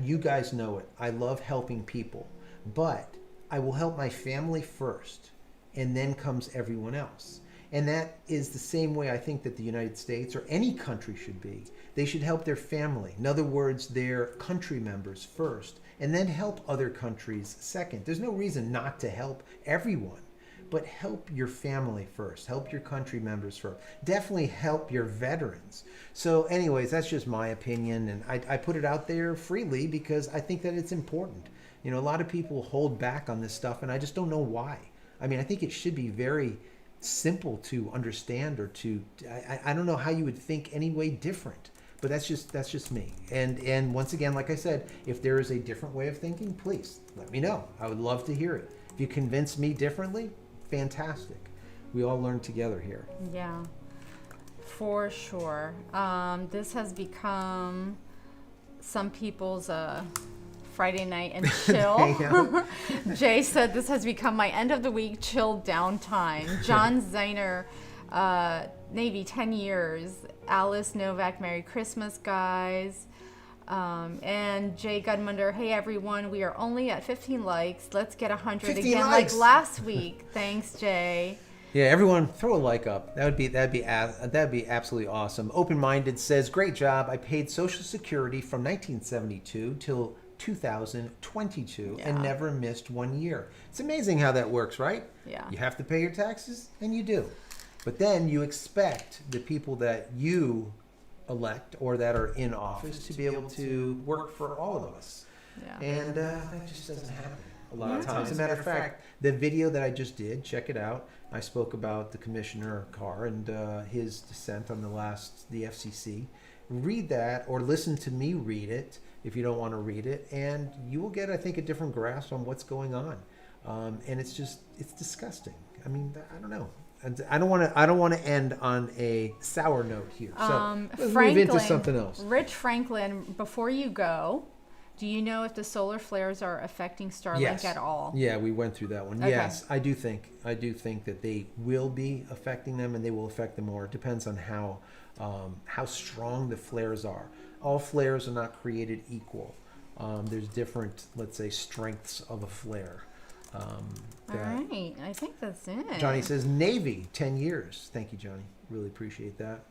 you guys know it, I love helping people, but I will help my family first, and then comes everyone else. And that is the same way I think that the United States or any country should be. They should help their family. In other words, their country members first, and then help other countries second. There's no reason not to help everyone, but help your family first. Help your country members first. Definitely help your veterans. So anyways, that's just my opinion, and I put it out there freely because I think that it's important. A lot of people hold back on this stuff, and I just don't know why. I mean, I think it should be very simple to understand, or I don't know how you would think any way different, but that's just me. And once again, like I said, if there is a different way of thinking, please let me know. I would love to hear it. If you convince me differently, fantastic. We all learn together here. Yeah, for sure. This has become some people's Friday night and chill. Jay said this has become my end of the week chill downtime. John Zeiner, Navy 10 years. Alice Novak, Merry Christmas, guys. And Jay Gudmunder, hey everyone, we are only at 15 likes. Let's get 100 again likes. like last week. Thanks, Jay. Yeah, everyone, throw a like up. That'd be absolutely awesome. Open-minded says, great job. I paid Social Security from 1972 till 2022 and never missed 1 year. It's amazing how that works, right? Yeah. You have to pay your taxes, and you do. But then you expect the people that you elect or that are in office to be able to work for all of us. Yeah. And that just doesn't happen a lot of times. As a matter of fact, the video that I just did, check it out. I spoke about the Commissioner Carr and his dissent on the FCC. Read that or listen to me read it if you don't want to read it, and you will get, I think, a different grasp on what's going on. And it's disgusting. I mean, I don't know. And I don't want to end on a sour note here. So let's move into something else. Rich Franklin, before you go, do you know if the solar flares are affecting Starlink at all? Yeah, we went through that one. Okay. Yes, I do think that they will be affecting them, and they will affect them more. It depends on how strong the flares are. All flares are not created equal. There's different, let's say, strengths of a flare. All right, I think that's it. Johnny says Navy 10 years. Thank you, Johnny. Really appreciate that.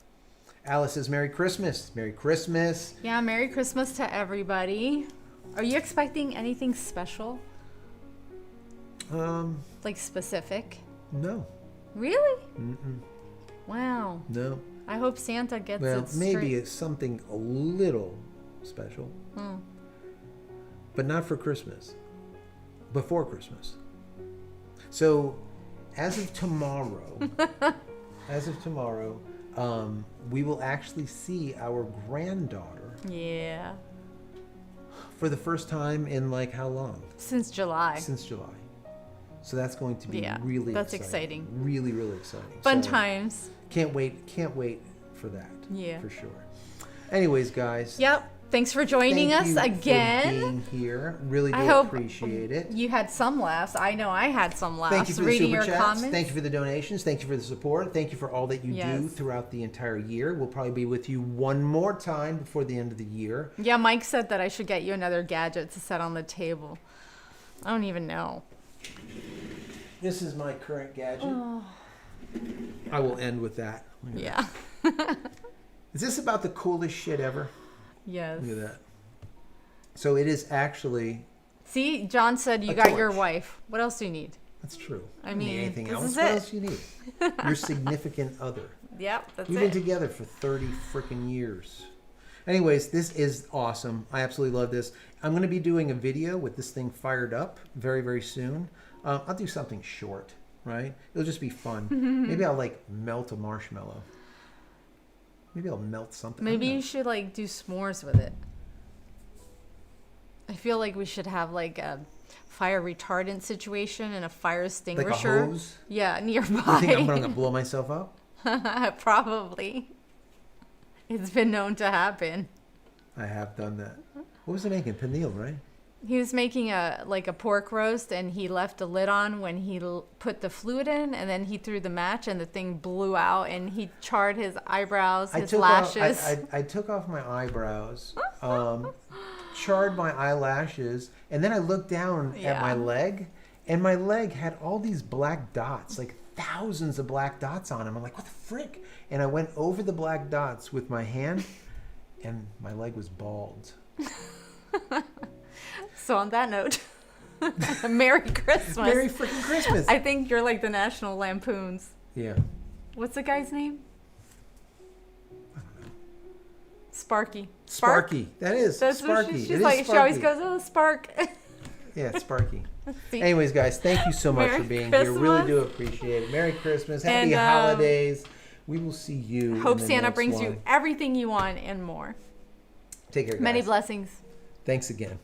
Alice says Merry Christmas. Merry Christmas. Yeah, Merry Christmas to everybody. Are you expecting anything special? Like specific? No. Really? Mm-mm. Wow. No. I hope Santa gets it Well, straight. maybe it's something a little special. But not for Christmas. Before Christmas. So, as of tomorrow, we will actually see our granddaughter Yeah. for the first time in like how long? Since July. Since July. So that's going to be really that's exciting. exciting. Really, really exciting. Fun So, times. Can't wait for that. Yeah. For sure. Anyways, guys. Yep. Thanks for joining thank us you again. For being here. Really do I hope appreciate it. You had some laughs. I know I had some laughs Thank you for the reading super your chats. comments. Thank you for the donations. Thank you for the support. Thank you for all that you do throughout the entire year. We'll probably be with you one more time before the end of the year. Yeah, Mike said that I should get you another gadget to set on the table. I don't even know. This is my current gadget. I will end with that. Yeah. Is this about the coolest shit ever? Yes. Look at that. So it is actually... See, John said you A got your torch. wife. What else do you need? That's true. I You don't need mean, anything this else? is What it. else do you need? Your significant other. Yep, that's We've it. been together for 30 freaking years. Anyways, this is awesome. I absolutely love this. I'm going to be doing a video with this thing fired up very, very soon. I'll do something short, right? It'll just be fun. Maybe I'll like melt a marshmallow. Maybe I'll melt something. Maybe you should like do s'mores with it. I feel like we should have like a fire retardant situation and a fire extinguisher. Like a hose? Yeah, nearby. You think I'm going to blow myself up? Probably. It's been known to happen. I have done that. What was he making? Pernil, right? He was making a pork roast, and he left a lid on when he put the fluid in, and then he threw the match, and the thing blew out, and he charred his eyebrows, his lashes. I took off my eyebrows, charred my eyelashes, and then I looked down at my leg, and my leg had all these black dots, like thousands of black dots on them. I'm like, what the frick? And I went over the black dots with my hand, and my leg was bald. So on that note, Merry Christmas. Merry freaking Christmas. I think you're like the National Lampoons. Yeah. What's the guy's name? I don't know. Sparky. Sparky. That is That's Sparky. What she's It is like. She always Sparky. goes, "Oh, Spark." Yeah, it's Sparky. See? Anyways, guys, thank you so much Merry for being Christmas. here. Really do appreciate it. Merry Christmas. Happy And, holidays. We will see you. Hope in the Santa next brings one. you everything you want and more. Take care, guys. Many blessings. Thanks again.